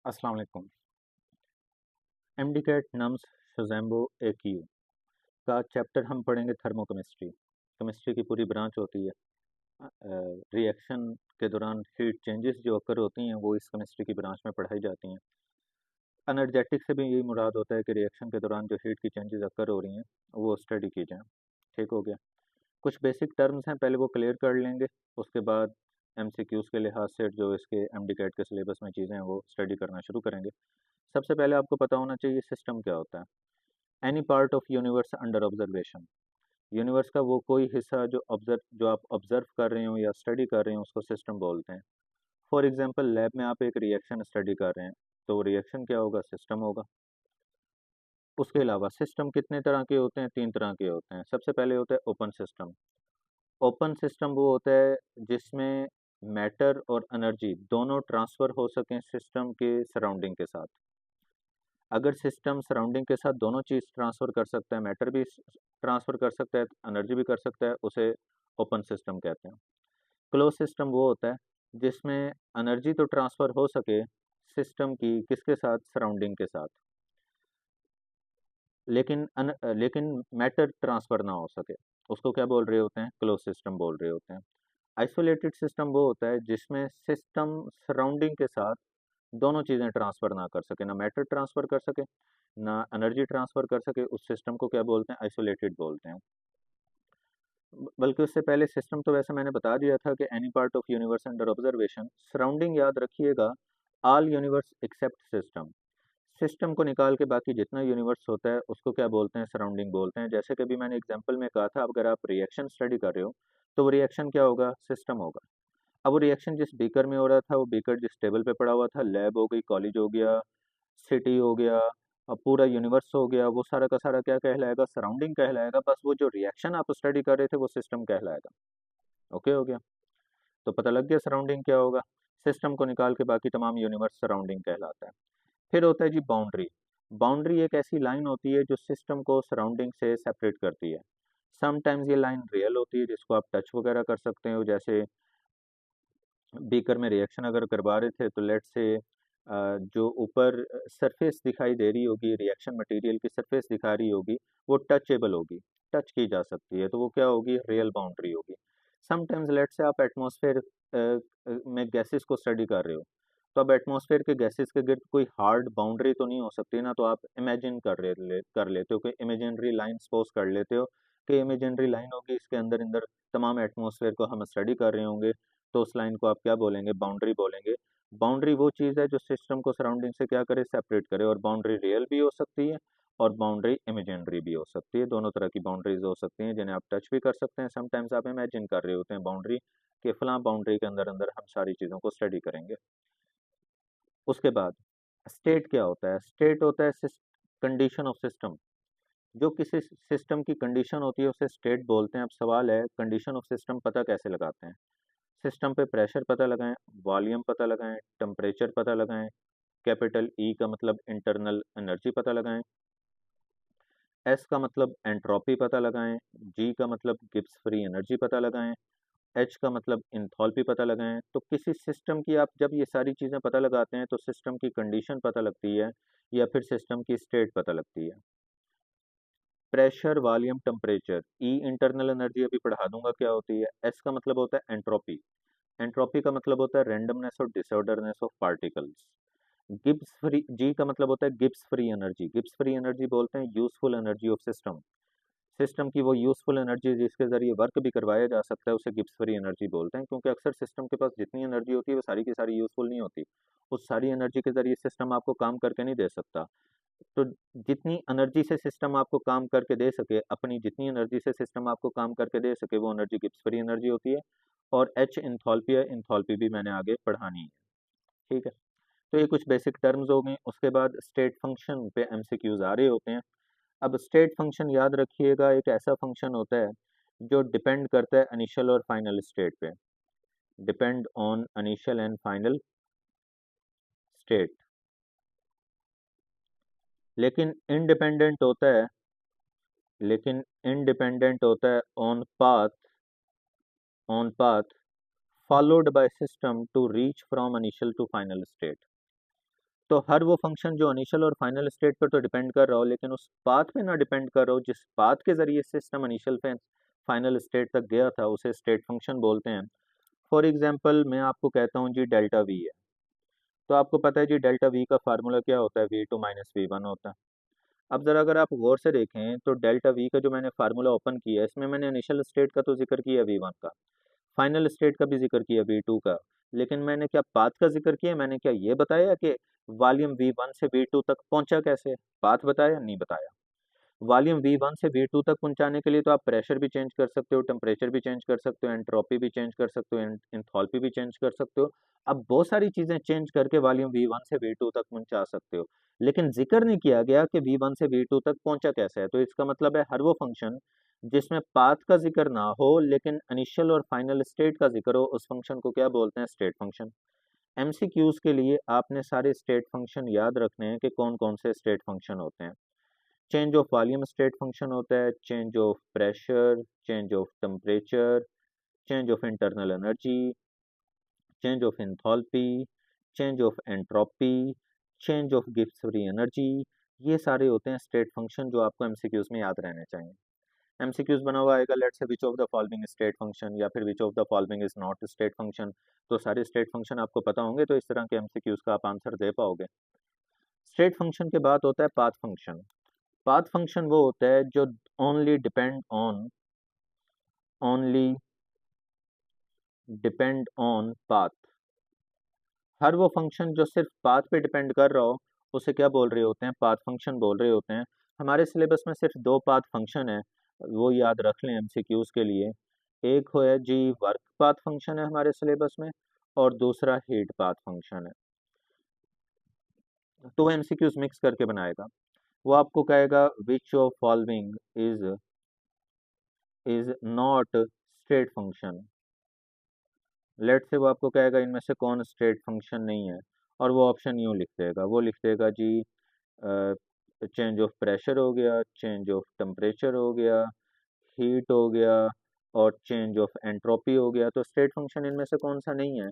अस्सलाम वालेकुम। MDCAT nums शोज़ैम्बो acute का चैप्टर हम पढ़ेंगे थर्मोकेमिस्ट्री। केमिस्ट्री की पूरी ब्रांच होती है। रिएक्शन के दौरान हीट चेंजेस जो अकर होती हैं वो इस केमिस्ट्री की ब्रांच में पढ़ाई जाती हैं। एनर्जेटिक से भी यही मुराद होता है कि रिएक्शन के दौरान जो हीट की चेंजेस अकर हो रही हैं वो स्टडी की जाएँ। ठीक हो गया। कुछ बेसिक टर्म्स हैं, पहले वो क्लियर कर लेंगे। उसके बाद एमसीक्यूज़ के लिहाज से जो इसके एमडीकैट के सिलेबस में चीज़ें हैं वो स्टडी करना शुरू करेंगे। सबसे पहले आपको पता होना चाहिए सिस्टम क्या होता है। Any part of universe under observation. Universe का वो कोई हिस्सा जो आप ऑब्जर्व कर रहे हो या स्टडी कर रहे हो उसको सिस्टम बोलते हैं। फॉर एग्जांपल लैब में आप एक रिएक्शन स्टडी कर रहे हैं तो रिएक्शन क्या होगा, सिस्टम होगा। उसके अलावा सिस्टम कितने तरह के होते हैं, तीन तरह के होते हैं। सबसे पहले होता है ओपन सिस्टम। ओपन सिस्टम वो होता है जिसमें मैटर और एनर्जी दोनों ट्रांसफ़र हो सकें सिस्टम के सराउंडिंग के साथ। अगर सिस्टम सराउंडिंग के साथ दोनों चीज़ ट्रांसफ़र कर सकता है, मैटर भी ट्रांसफ़र कर सकता है, एनर्जी भी कर सकता है, उसे ओपन सिस्टम कहते हैं। क्लोज सिस्टम वो होता है जिसमें एनर्जी तो ट्रांसफ़र हो सके सिस्टम की किसके साथ, सराउंडिंग के साथ, लेकिन मैटर ट्रांसफ़र ना हो सके। उसको क्या बोल रहे होते हैं, क्लोज सिस्टम बोल रहे होते हैं। आइसोलेटेड सिस्टम वो होता है जिसमें सिस्टम सराउंडिंग के साथ दोनों चीज़ें ट्रांसफ़र ना कर सके, ना मैटर ट्रांसफ़र कर सके, ना एनर्जी ट्रांसफ़र कर सके। उस सिस्टम को क्या बोलते हैं, आइसोलेटेड बोलते हैं। बल्कि उससे पहले सिस्टम तो वैसे मैंने बता दिया था कि any part of universe under observation. Surrounding याद रखिएगा, all universe except system. System को निकाल के बाकी जितना यूनिवर्स होता है उसको क्या बोलते हैं, सराउंडिंग बोलते हैं। जैसे कि अभी मैंने एग्जांपल में कहा था, अगर आप रिएक्शन स्टडी कर रहे हो तो वो रिएक्शन क्या होगा, सिस्टम होगा। अब वो रिएक्शन जिस बीकर में हो रहा था, वो बीकर जिस टेबल पे पड़ा हुआ था, लैब हो गई, कॉलेज हो गया, सिटी हो गया, अब पूरा यूनिवर्स हो गया, वो सारा का सारा क्या कहलाएगा, सराउंडिंग कहलाएगा। बस वो जो रिएक्शन आप स्टडी कर रहे थे वो सिस्टम कहलाएगा। ओके हो गया। तो पता लग गया सराउंडिंग क्या होगा। सिस्टम को निकाल के बाकी तमाम यूनिवर्स सराउंडिंग कहलाता है। फिर होता है जी बाउंड्री। बाउंड्री एक ऐसी लाइन होती है जो सिस्टम को सराउंडिंग से सेपरेट करती है। समटाइम्स ये लाइन रियल होती है जिसको आप टच वगैरह कर सकते हो। जैसे बीकर में रिएक्शन अगर करवा रहे थे तो लेट्स से जो ऊपर सरफेस दिखाई दे रही होगी, रिएक्शन मटेरियल की सरफेस दिखा रही होगी, वो टचेबल होगी, टच की जा सकती है, तो वो क्या होगी, रियल बाउंड्री होगी। समटाइम्स लेट्स से आप एटमॉस्फेयर में गैसेस को स्टडी कर रहे हो, तो अब एटमॉस्फेयर के गैसेस के गिर्द कोई हार्ड बाउंड्री तो नहीं हो सकती ना, तो आप इमेजिन कर लेते हो कि इमेजिनरी लाइन सपोज कर लेते हो कि इमेजिनरी लाइन होगी, इसके अंदर अंदर तमाम एटमॉस्फेयर को हम स्टडी कर रहे होंगे, तो उस लाइन को आप क्या बोलेंगे, बाउंड्री बोलेंगे। बाउंड्री वो चीज़ है जो सिस्टम को सराउंडिंग से क्या करे, सेपरेट करे। और बाउंड्री रियल भी हो सकती है और बाउंड्री इमेजिनरी भी हो सकती है। दोनों तरह की बाउंड्रीज हो सकती हैं जिन्हें आप टच भी कर सकते हैं। समटाइम्स आप इमेजिन कर रहे होते हैं बाउंड्री के फलां बाउंड्री के अंदर अंदर हम सारी चीज़ों को स्टडी करेंगे। उसके बाद स्टेट क्या होता है, स्टेट होता है कंडीशन ऑफ सिस्टम। जो किसी सिस्टम की कंडीशन होती है उसे स्टेट बोलते हैं। अब सवाल है, कंडीशन ऑफ सिस्टम पता कैसे लगाते हैं। सिस्टम पे प्रेशर पता लगाएं, वॉल्यूम पता लगाएं, टेम्परेचर पता लगाएं, कैपिटल ई का मतलब इंटरनल एनर्जी पता लगाएं, एस का मतलब एंट्रोपी पता लगाएं, जी का मतलब गिब्स फ्री एनर्जी पता लगाएं, एच का मतलब इंथॉल्पी पता लगाएं। तो किसी सिस्टम की आप जब ये सारी चीज़ें पता लगाते हैं तो सिस्टम की कंडीशन पता लगती है या फिर सिस्टम की स्टेट पता लगती है। प्रेशर, वॉल्यूम, टेम्परेचर, ई इंटरनल एनर्जी अभी पढ़ा दूंगा क्या होती है। एस का मतलब होता है एंट्रोपी। एंट्रोपी का मतलब होता है रैंडमनेस और disorderness of particles. Gibbs free, G का मतलब होता है Gibbs free energy. Gibbs free energy बोलते हैं useful energy of system. System की वो यूजफुल एनर्जी जिसके जरिए वर्क भी करवाया जा सकता है उसे गिब्स फ्री एनर्जी बोलते हैं। क्योंकि अक्सर सिस्टम के पास जितनी एनर्जी होती है वो सारी की सारी यूजफुल नहीं होती। उस सारी एनर्जी के जरिए सिस्टम आपको काम करके नहीं दे सकता। तो जितनी एनर्जी से सिस्टम आपको काम करके दे सके, अपनी जितनी एनर्जी से सिस्टम आपको काम करके दे सके, वो एनर्जी गिब्स फ्री एनर्जी होती है। और एच इंथॉल्पी है, इंथॉल्पी भी मैंने आगे पढ़ानी है। ठीक है। तो ये कुछ बेसिक टर्म्स हो गई। उसके बाद स्टेट फंक्शन पे एमसीक्यूज आ रहे होते हैं। अब स्टेट फंक्शन याद रखिएगा, एक ऐसा फंक्शन होता है जो डिपेंड करता है इनिशियल और फाइनल स्टेट पे। Depend on initial and final state. लेकिन इंडिपेंडेंट होता है, लेकिन इंडिपेंडेंट होता है on path followed by system to reach from initial to final state। तो हर वो फंक्शन जो इनिशियल और फाइनल स्टेट पर तो डिपेंड कर रहा हो, लेकिन उस पाथ पे ना डिपेंड कर रहा हो जिस पाथ के जरिए सिस्टम इनिशियल पे फाइनल स्टेट तक गया था, उसे स्टेट फंक्शन बोलते हैं। फॉर एग्जाम्पल मैं आपको कहता हूँ जी डेल्टा वी है, तो आपको पता है जी डेल्टा वी का फार्मूला क्या होता है, V two minus V one होता है। अब जरा अगर आप गौर से देखें तो डेल्टा वी का जो मैंने फार्मूला ओपन किया है, इसमें मैंने इनिशियल स्टेट का तो जिक्र किया वी वन का, फाइनल स्टेट का भी जिक्र किया V2 का, लेकिन मैंने क्या पाथ का जिक्र किया, मैंने क्या ये बताया कि वॉल्यूम V1 से V2 तक पहुंचा कैसे, पाथ बताया नहीं बताया। वॉल्यूम V1 से V2 तक पहुंचाने के लिए तो आप प्रेशर भी चेंज कर सकते हो, टेम्परेचर भी चेंज कर सकते हो, एंट्रोपी भी चेंज कर सकते हो, एंथैल्पी भी चेंज कर सकते हो। अब बहुत सारी चीजें चेंज करके वॉल्यूम V1 से V2 तक पहुंचा सकते हो, लेकिन जिक्र नहीं किया गया कि V1 से V2 तक पहुंचा कैसे है। तो इसका मतलब है हर वो फंक्शन जिसमें पाथ का जिक्र ना हो लेकिन इनिशियल और फाइनल स्टेट का जिक्र हो, उस फंक्शन को क्या बोलते हैं, स्टेट फंक्शन। एमसीक्यूज के लिए आपने सारे स्टेट फंक्शन याद रखने हैं कि कौन कौन से स्टेट फंक्शन होते हैं। Change of volume state function होता है, change of pressure, change of temperature, change of internal energy, change of enthalpy, change of entropy, change of Gibbs free energy. ये सारे होते हैं स्टेट फंक्शन जो आपको एमसीक्यूज में याद रहने चाहिए। एमसीक्यूज बना हुआ आएगा let's say which of the following state function, या फिर which of the following is not state function. तो सारे स्टेट फंक्शन आपको पता होंगे, तो इस तरह के एमसीक्यूज का आप आंसर दे पाओगे। स्टेट फंक्शन के बाद होता है पाथ फंक्शन। पाथ फंक्शन वो होता है जो ओनली डिपेंड ऑन पाथ। हर वो फंक्शन जो सिर्फ पाथ पे डिपेंड कर रहा हो उसे क्या बोल रहे होते हैं, पाथ फंक्शन बोल रहे होते हैं। हमारे सिलेबस में सिर्फ दो पाथ फंक्शन है, वो याद रख लें एमसीक्यूज के लिए। एक है जी वर्क पाथ फंक्शन है हमारे सिलेबस में, और दूसरा हीट पाथ फंक्शन है। तो वो एमसीक्यूज मिक्स करके बनाएगा। वो आपको कहेगा which of following is not state function. Let say वो आपको कहेगा इनमें से कौन स्टेट फंक्शन नहीं है, और वो ऑप्शन यूँ लिख देगा, वो लिख देगा जी चेंज ऑफ प्रेशर हो गया, चेंज ऑफ टेम्परेचर हो गया, हीट हो गया, और चेंज ऑफ एंट्रोपी हो गया। तो स्टेट फंक्शन इनमें से कौन सा नहीं है,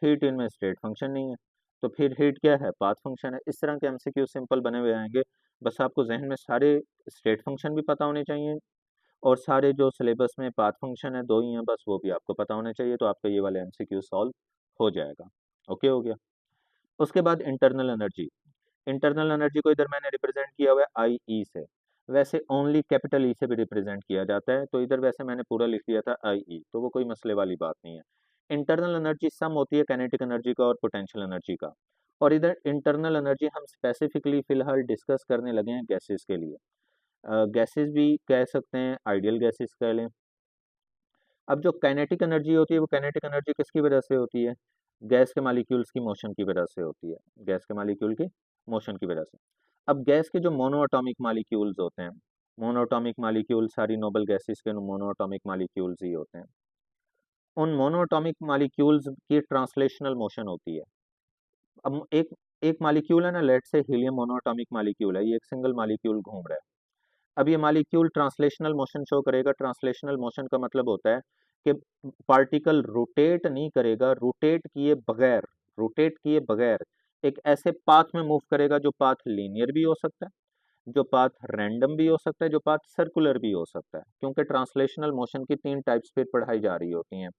हीट इनमें स्टेट फंक्शन नहीं है। तो फिर हीट क्या है, पाथ फंक्शन है। इस तरह के एमसीक्यू सिंपल बने हुए आएंगे। बस आपको जहन में सारे स्टेट फंक्शन भी पता होने चाहिए, और सारे जो सिलेबस में पाथ फंक्शन है दो ही हैं बस, वो भी आपको पता होने चाहिए। तो आपका ये वाला एमसीक्यू सॉल्व हो जाएगा। ओके हो गया। उसके बाद इंटरनल एनर्जी। इंटरनल एनर्जी को इधर मैंने रिप्रेजेंट किया हुआ है आई ई से, वैसे ओनली कैपिटल ई से भी रिप्रेजेंट किया जाता है, तो इधर वैसे मैंने पूरा लिख दिया था आई ई, तो वो कोई मसले वाली बात नहीं है। इंटरनल एनर्जी सम होती है काइनेटिक एनर्जी का और पोटेंशियल एनर्जी का। और इधर इंटरनल एनर्जी हम स्पेसिफिकली फिलहाल डिस्कस करने लगे हैं गैसेस के लिए। गैसेस भी कह सकते हैं, आइडियल गैसेस कह लें। अब जो काइनेटिक एनर्जी होती है वो काइनेटिक एनर्जी किसकी वजह से होती है, गैस के मालिक्यूल्स की मोशन की वजह से होती है, गैस के मालिक्यूल की मोशन की वजह से। अब गैस के जो मोनोएटॉमिक मालिक्यूल्स होते हैं, मोनोएटॉमिक मालिक्यूल सारी नोबल गैसेस के मोनोएटॉमिक मालिक्यूल्स ही होते हैं। उन मोनोएटॉमिक मालिक्यूल्स की ट्रांसलेशनल मोशन होती है। अब एक एक मालिक्यूल है ना, लेट से हीलियम मोनोएटॉमिक मालिक्यूल है, ये एक सिंगल मालिक्यूल घूम रहा है। अब ये मालिक्यूल ट्रांसलेशनल मोशन शो करेगा। ट्रांसलेशनल मोशन का मतलब होता है कि पार्टिकल रोटेट नहीं करेगा, रोटेट किए बगैर एक ऐसे पाथ में मूव करेगा जो पाथ लीनियर भी हो सकता है, जो पाथ रैंडम भी हो सकता है, जो पाथ सर्कुलर भी हो सकता है। क्योंकि ट्रांसलेशनल मोशन की तीन टाइप्स फिर पढ़ाई जा रही होती हैं,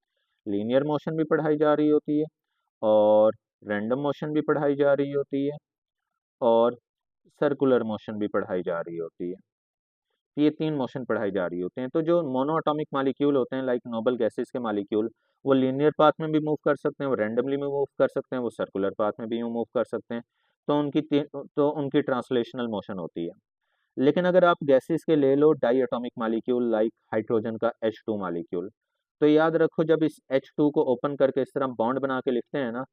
लीनियर मोशन भी पढ़ाई जा रही होती है, और रैंडम मोशन भी पढ़ाई जा रही होती है, और सर्कुलर मोशन भी पढ़ाई जा रही होती है। ये तीन मोशन पढ़ाई जा रही होते हैं। तो जो मोनोएटॉमिक मालिक्यूल होते हैं लाइक नोबल गैसेस के मालिक्यूल, वो लीनियर पाथ में भी मूव कर सकते हैं, वो रैंडमली में मूव कर सकते हैं, वो सर्कुलर पाथ में भी मूव कर सकते हैं। तो उनकी ट्रांसलेशनल मोशन होती है। लेकिन अगर आप गैसेस के ले लो diatomic molecule like hydrogen का H2 मालिक्यूल, तो याद रखो जब इस H2 को ओपन करके इस तरह बॉन्ड बना के लिखते हैं ना,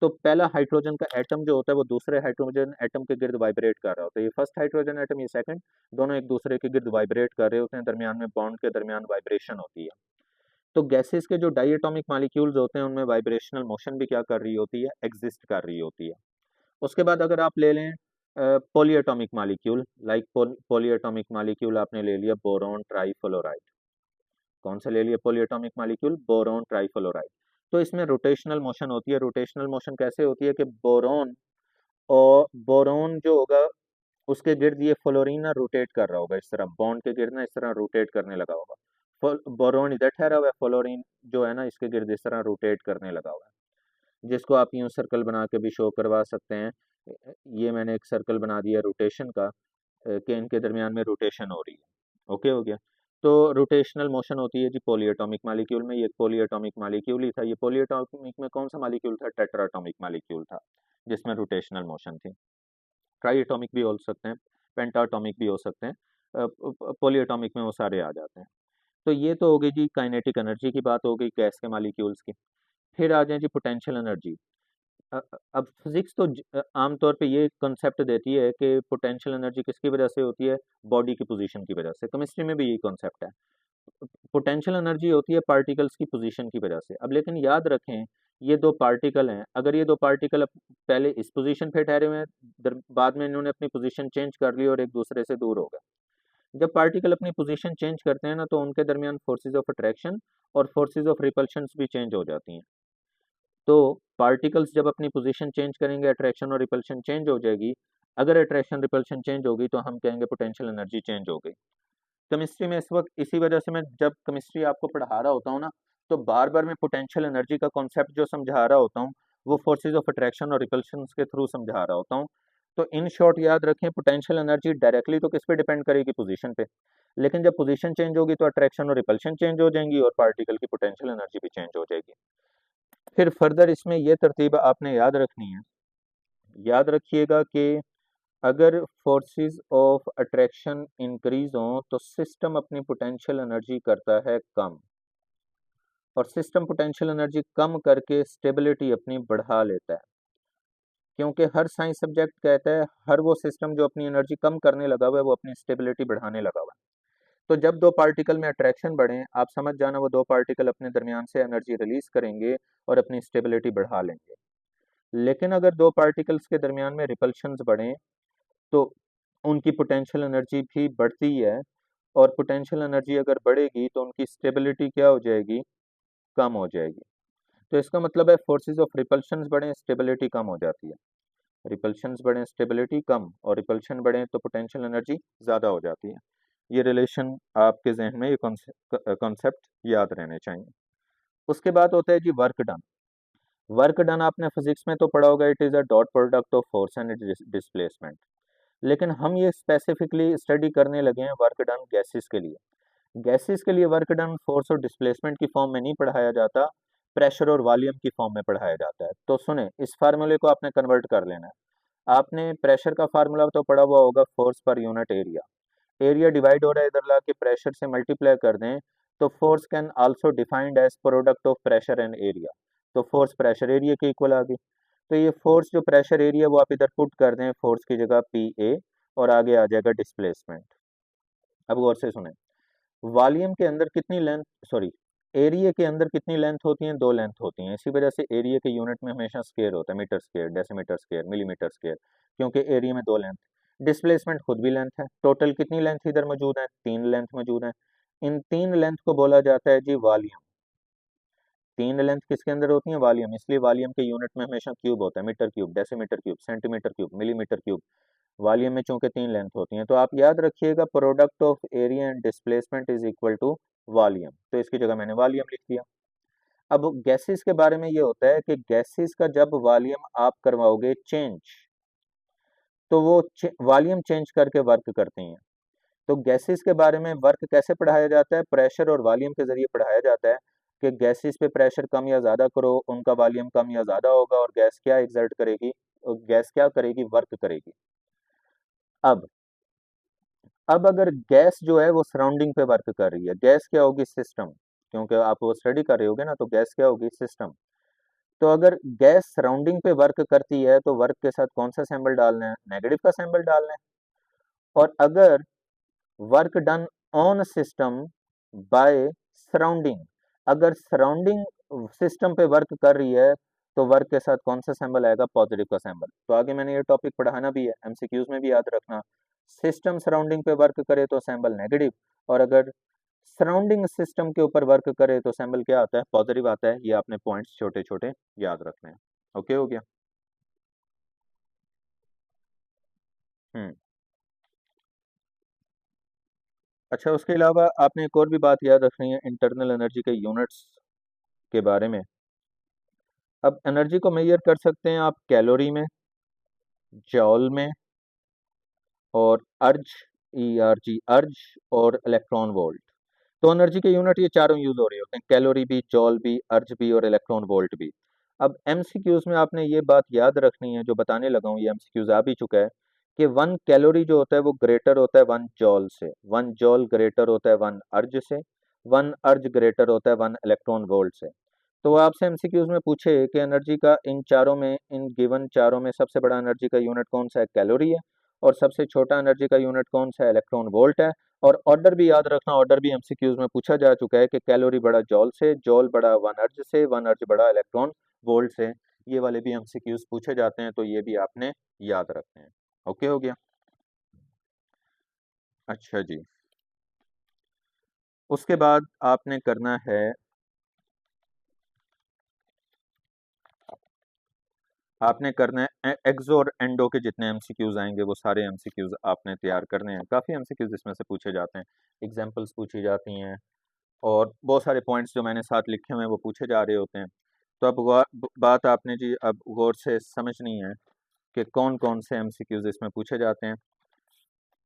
तो पहला हाइड्रोजन का एटम जो होता है वो दूसरे हाइड्रोजन एटम के गिर्द वाइब्रेट कर रहा होता है। ये फर्स्ट हाइड्रोजन एटम, ये सेकंड, दोनों एक दूसरे के गिर्द वाइब्रेट कर रहे होते हैं, दरमियान में बॉन्ड के दरमियान वाइब्रेशन होती है। तो गैसेस के जो डाई एटॉमिक मालिक्यूल्स होते हैं उनमें वाइब्रेशनल मोशन भी क्या कर रही होती है, एग्जिस्ट कर रही होती है। उसके बाद अगर आप ले लें polyatomic molecule like polyatomic molecule आपने ले लिया बोरॉन ट्राइफ्लोराइड। कौन सा ले लिया पॉलीएटॉमिक मालिक्यूल, बोरॉन ट्राइफ्लोराइड। तो इसमें रोटेशनल मोशन होती है। रोटेशनल मोशन कैसे होती है कि बोरॉन और बोरोन जो होगा उसके गिर्द ये फ्लोरीन ना रोटेट कर रहा होगा, इस तरह बॉन्ड के गिर्द ना इस तरह रोटेट करने लगा होगा। बोरोन इधर ठहरा हुआ है, फ्लोरीन जो है ना इसके गिर्द इस तरह रोटेट करने लगा हुआ है, जिसको आप यूं सर्कल बना के भी शो करवा सकते हैं। ये मैंने एक सर्कल बना दिया रोटेशन का, कि इनके दरमियान में रोटेशन हो रही है। ओके हो गया। तो रोटेशनल मोशन होती है जी पॉलीएटॉमिक मालिक्यूल में, ये पॉलीएटॉमिक मालिक्यूल ही था। ये पॉलीएटॉमिक में कौन सा मालिक्यूल था? टेट्राटॉमिक मालिक्यूल था, जिसमें रोटेशनल मोशन थी। ट्राई एटॉमिक भी हो सकते हैं, पेंटाटॉमिक भी हो सकते हैं, पॉलीएटॉमिक में वो सारे आ जाते हैं। तो ये तो हो गई जी काइनेटिक एनर्जी की बात हो गई गैस के मालिक्यूल्स की। फिर आ जाए जी पोटेंशियल एनर्जी। अब फिजिक्स तो आमतौर पे ये कंसेप्ट देती है कि पोटेंशियल एनर्जी किसकी वजह से होती है? बॉडी की पोजीशन की वजह से। केमिस्ट्री में भी यही कॉन्सेप्ट है। पोटेंशियल एनर्जी होती है पार्टिकल्स की पोजीशन की वजह से। अब लेकिन याद रखें, ये दो पार्टिकल हैं, अगर ये दो पार्टिकल पहले इस पोजीशन पे ठहरे हुए हैं, बाद में इन्होंने अपनी पोजीशन चेंज कर ली और एक दूसरे से दूर हो गए। जब पार्टिकल अपनी पोजीशन चेंज करते हैं ना, तो उनके दरमियान फोर्सेज ऑफ अट्रैक्शन और फोर्सेज ऑफ रिपल्शन भी चेंज हो जाती हैं। तो पार्टिकल्स जब अपनी पोजीशन चेंज करेंगे, अट्रैक्शन और रिपल्शन चेंज हो जाएगी। अगर अट्रैक्शन रिपल्शन चेंज होगी तो हम कहेंगे पोटेंशियल एनर्जी चेंज हो गई। केमिस्ट्री में इस वक्त इसी वजह से मैं जब केमिस्ट्री आपको पढ़ा रहा होता हूँ ना, तो बार बार मैं पोटेंशियल एनर्जी का कॉन्सेप्ट जो समझा रहा होता हूँ, वो फोर्सेज ऑफ अट्रैक्शन और रिपल्शन के थ्रू समझा रहा होता हूँ। तो इन शॉर्ट याद रखें, पोटेंशियल एनर्जी डायरेक्टली तो किस पे डिपेंड करेगी? पोजीशन पे। लेकिन जब पोजीशन चेंज होगी तो अट्रैक्शन और रिपल्शन चेंज हो जाएंगी और पार्टिकल की पोटेंशियल एनर्जी भी चेंज हो जाएगी। फिर फर्दर इसमें ये तरतीब आपने याद रखनी है। याद रखिएगा कि अगर फोर्सेस ऑफ अट्रैक्शन इंक्रीज हो तो सिस्टम अपनी पोटेंशियल एनर्जी करता है कम, और सिस्टम पोटेंशियल एनर्जी कम करके स्टेबिलिटी अपनी बढ़ा लेता है। क्योंकि हर साइंस सब्जेक्ट कहता है हर वो सिस्टम जो अपनी एनर्जी कम करने लगा हुआ है वो अपनी स्टेबिलिटी बढ़ाने लगा हुआ है। तो जब दो पार्टिकल में अट्रैक्शन बढ़े, आप समझ जाना वो दो पार्टिकल अपने दरमियान से एनर्जी रिलीज करेंगे और अपनी स्टेबिलिटी बढ़ा लेंगे। लेकिन अगर दो पार्टिकल्स के दरमियान में रिपल्शंस बढ़े तो उनकी पोटेंशियल एनर्जी भी बढ़ती है, और पोटेंशियल एनर्जी अगर बढ़ेगी तो उनकी स्टेबिलिटी क्या हो जाएगी? कम हो जाएगी। तो इसका मतलब है फोर्सेस ऑफ रिपल्शंस बढ़े, स्टेबिलिटी कम हो जाती है। रिपल्शंस बढ़े, स्टेबिलिटी कम, और रिपल्शन बढ़े तो पोटेंशियल एनर्जी ज़्यादा हो जाती है। ये रिलेशन आपके जहन में, ये कॉन्सेप्ट याद रहने चाहिए। उसके बाद होता है जी वर्क डन। वर्क डन आपने फिजिक्स में तो पढ़ा होगा, it is a dot product of force and displacement. लेकिन हम ये स्पेसिफिकली स्टडी करने लगे हैं वर्क डन गैसेस के लिए। गैसेस के लिए वर्क डन फोर्स और डिस्प्लेसमेंट की फॉर्म में नहीं पढ़ाया जाता, प्रेशर और वॉल्यूम की फॉर्म में पढ़ाया जाता है। तो सुने, इस फार्मूले को आपने कन्वर्ट कर लेना है। आपने प्रेशर का फार्मूला तो पढ़ा हुआ होगा, force per unit area. Area divide हो रहा है, इधर ला के प्रेशर से मल्टीप्लाई कर दें तो force can also defined as product of pressure and area. तो फोर्स प्रेशर एरिया के इक्वल आ गई। तो ये फोर्स जो प्रेशर एरिया वो आप इधर पुट कर दें फोर्स की जगह पी ए, और आगे आ जाएगा डिस्प्लेसमेंट। अब गौर से सुने, वॉल्यूम के अंदर कितनी लेंथ, सॉरी, एरिया के अंदर कितनी लेंथ होती है? दो लेंथ होती हैं। इसी वजह से एरिया के यूनिट में हमेशा स्क्वायर होता है, metre square, decimetre square, millimetre square, क्योंकि एरिया में दो लेंथ। डिस्प्लेसमेंट खुद भी लेंथ है। टोटल कितनी लेंथ इधर मौजूद है? तीन लेंथ मौजूद है। इन तीन लेंथ को बोला जाता है जी वॉल्यूम। तीन लेंथ किसके अंदर होती है? वॉल्यूम। इसलिए वॉल्यूम के यूनिट में हमेशा क्यूब होता है, metre cube, decimetre cube, centimetre cube, millimetre cube. Volume में चूंकि तीन लेंथ होती हैं, तो आप याद रखिएगा product of area and displacement is equal to volume. तो इसकी जगह मैंने वॉल्यूम लिख दिया। अब गैसेस के बारे में ये होता है कि गैसेस का जब वॉल्यूम आप करवाओगे चेंज, तो वो वॉल्यूम चेंज करके वर्क करती हैं। तो गैसेस के बारे में वर्क कैसे पढ़ाया जाता है? प्रेशर और वॉल्यूम के जरिए पढ़ाया जाता है कि गैसेस पे प्रेशर कम या ज़्यादा करो, उनका वॉल्यूम कम या ज़्यादा होगा, और गैस क्या एग्जर्ट करेगी, गैस क्या करेगी? वर्क करेगी। अब अब अगर गैस जो है वो सराउंडिंग पे वर्क कर रही है, गैस क्या होगी? सिस्टम। क्योंकि आप वो स्टडी कर रहे होगे ना, तो गैस क्या होगी? सिस्टम। तो अगर गैस सराउंडिंग पे वर्क करती है तो वर्क के साथ कौन सा सिंबल डालना है? नेगेटिव का सिंबल डालना है। और अगर work done on system by surrounding, अगर सराउंडिंग सिस्टम पे वर्क कर रही है तो वर्क के साथ कौन सा सिंबल आएगा? पॉजिटिव का सिंबल। तो आगे मैंने ये टॉपिक पढ़ाना भी है, एमसीक्यूज में भी याद रखना। सिस्टम सराउंडिंग पे वर्क करे तो सिंबल नेगेटिव, और अगर सराउंडिंग सिस्टम के ऊपर वर्क करे तो सिंबल क्या आता है? पॉजिटिव आता है। ये आपने पॉइंट्स छोटे छोटे याद रखने हैं। ओके हो गया। हम्म। अच्छा, उसके अलावा आपने एक और भी बात याद रखनी है इंटरनल एनर्जी के यूनिट्स के बारे में। अब एनर्जी को मेजर कर सकते हैं आप कैलोरी में, जॉल में, और अर्ज, ERG अर्ज, और इलेक्ट्रॉन वोल्ट। तो एनर्जी के यूनिट ये चारों यूज हो रहे होते हैं, कैलोरी भी, जॉल भी, अर्ज भी, और इलेक्ट्रॉन वोल्ट भी। अब एमसीक्यूज में आपने ये बात याद रखनी है, जो बताने लगा हूँ ये एमसीक्यूज आ भी चुका है, कि 1 कैलोरी जो होता है वो ग्रेटर होता है 1 जॉल से, 1 जॉल ग्रेटर होता है 1 अर्ज से, 1 अर्ज ग्रेटर होता है 1 इलेक्ट्रॉन वोल्ट से। तो वो आपसे एमसीक्यूज में पूछे कि एनर्जी का इन चारों में, इन गिवन चारों में सबसे बड़ा एनर्जी का यूनिट कौन सा है, कैलोरी है, और सबसे छोटा एनर्जी का यूनिट कौन सा है, इलेक्ट्रॉन वोल्ट है। और ऑर्डर भी याद रखना, ऑर्डर भी एमसीक्यूज में पूछा जा चुका है कि कैलोरी बड़ा जॉल से, जॉल बड़ा 1 अर्ज से, 1 अर्ज बड़ा इलेक्ट्रॉन वोल्ट से। ये वाले भी एमसीक्यूज पूछे जाते हैं, तो ये भी आपने याद रखने हैं। ओके हो गया। अच्छा जी, उसके बाद आपने करना है, आपने करना है एक्सो और एंडो के जितने एमसीक्यूज आएंगे वो सारे एमसीक्यूज आपने तैयार करने हैं। काफ़ी एमसीक्यूज इसमें से पूछे जाते हैं, एग्जाम्पल्स पूछी जाती हैं, और बहुत सारे पॉइंट्स जो मैंने साथ लिखे हुए हैं वो पूछे जा रहे होते हैं। तो अब बात आपने जी अब गौर से समझनी है कि कौन कौन से एमसीक्यूज इसमें पूछे जाते हैं।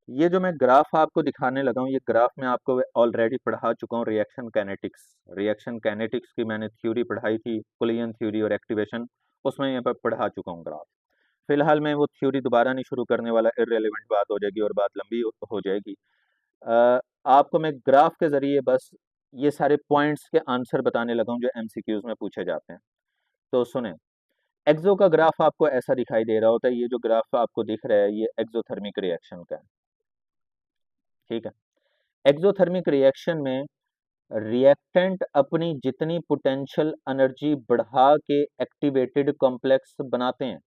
ये जो मैं ग्राफ आपको दिखाने लगा हूँ, ये ग्राफ मैं आपको ऑलरेडी पढ़ा चुका हूँ, रिएक्शन कैनेटिक्स। रिएक्शन कैनेटिक्स की मैंने थ्योरी पढ़ाई थी, कुलियन थ्योरी और एक्टिवेशन, उसमें यहाँ पर पढ़ा चुका हूँ ग्राफ। फिलहाल मैं वो थ्योरी दोबारा नहीं शुरू करने वाला, इररेलेवेंट बात हो जाएगी और बात लंबी हो जाएगी। आपको मैं ग्राफ के जरिए बस ये सारे पॉइंट्स के आंसर बताने लगा हूँ जो एमसीक्यूज में पूछे जाते हैं। तो सुने, एक्सो का ग्राफ आपको ऐसा दिखाई दे रहा होता है, ये जो ग्राफ आपको दिख रहा है ये एक्सोथर्मिक रिएक्शन का है। ठीक है, एक्सोथर्मिक रिएक्शन में रिएक्टेंट अपनी जितनी पोटेंशियल एनर्जी बढ़ा के एक्टिवेटेड कॉम्प्लेक्स बनाते हैं,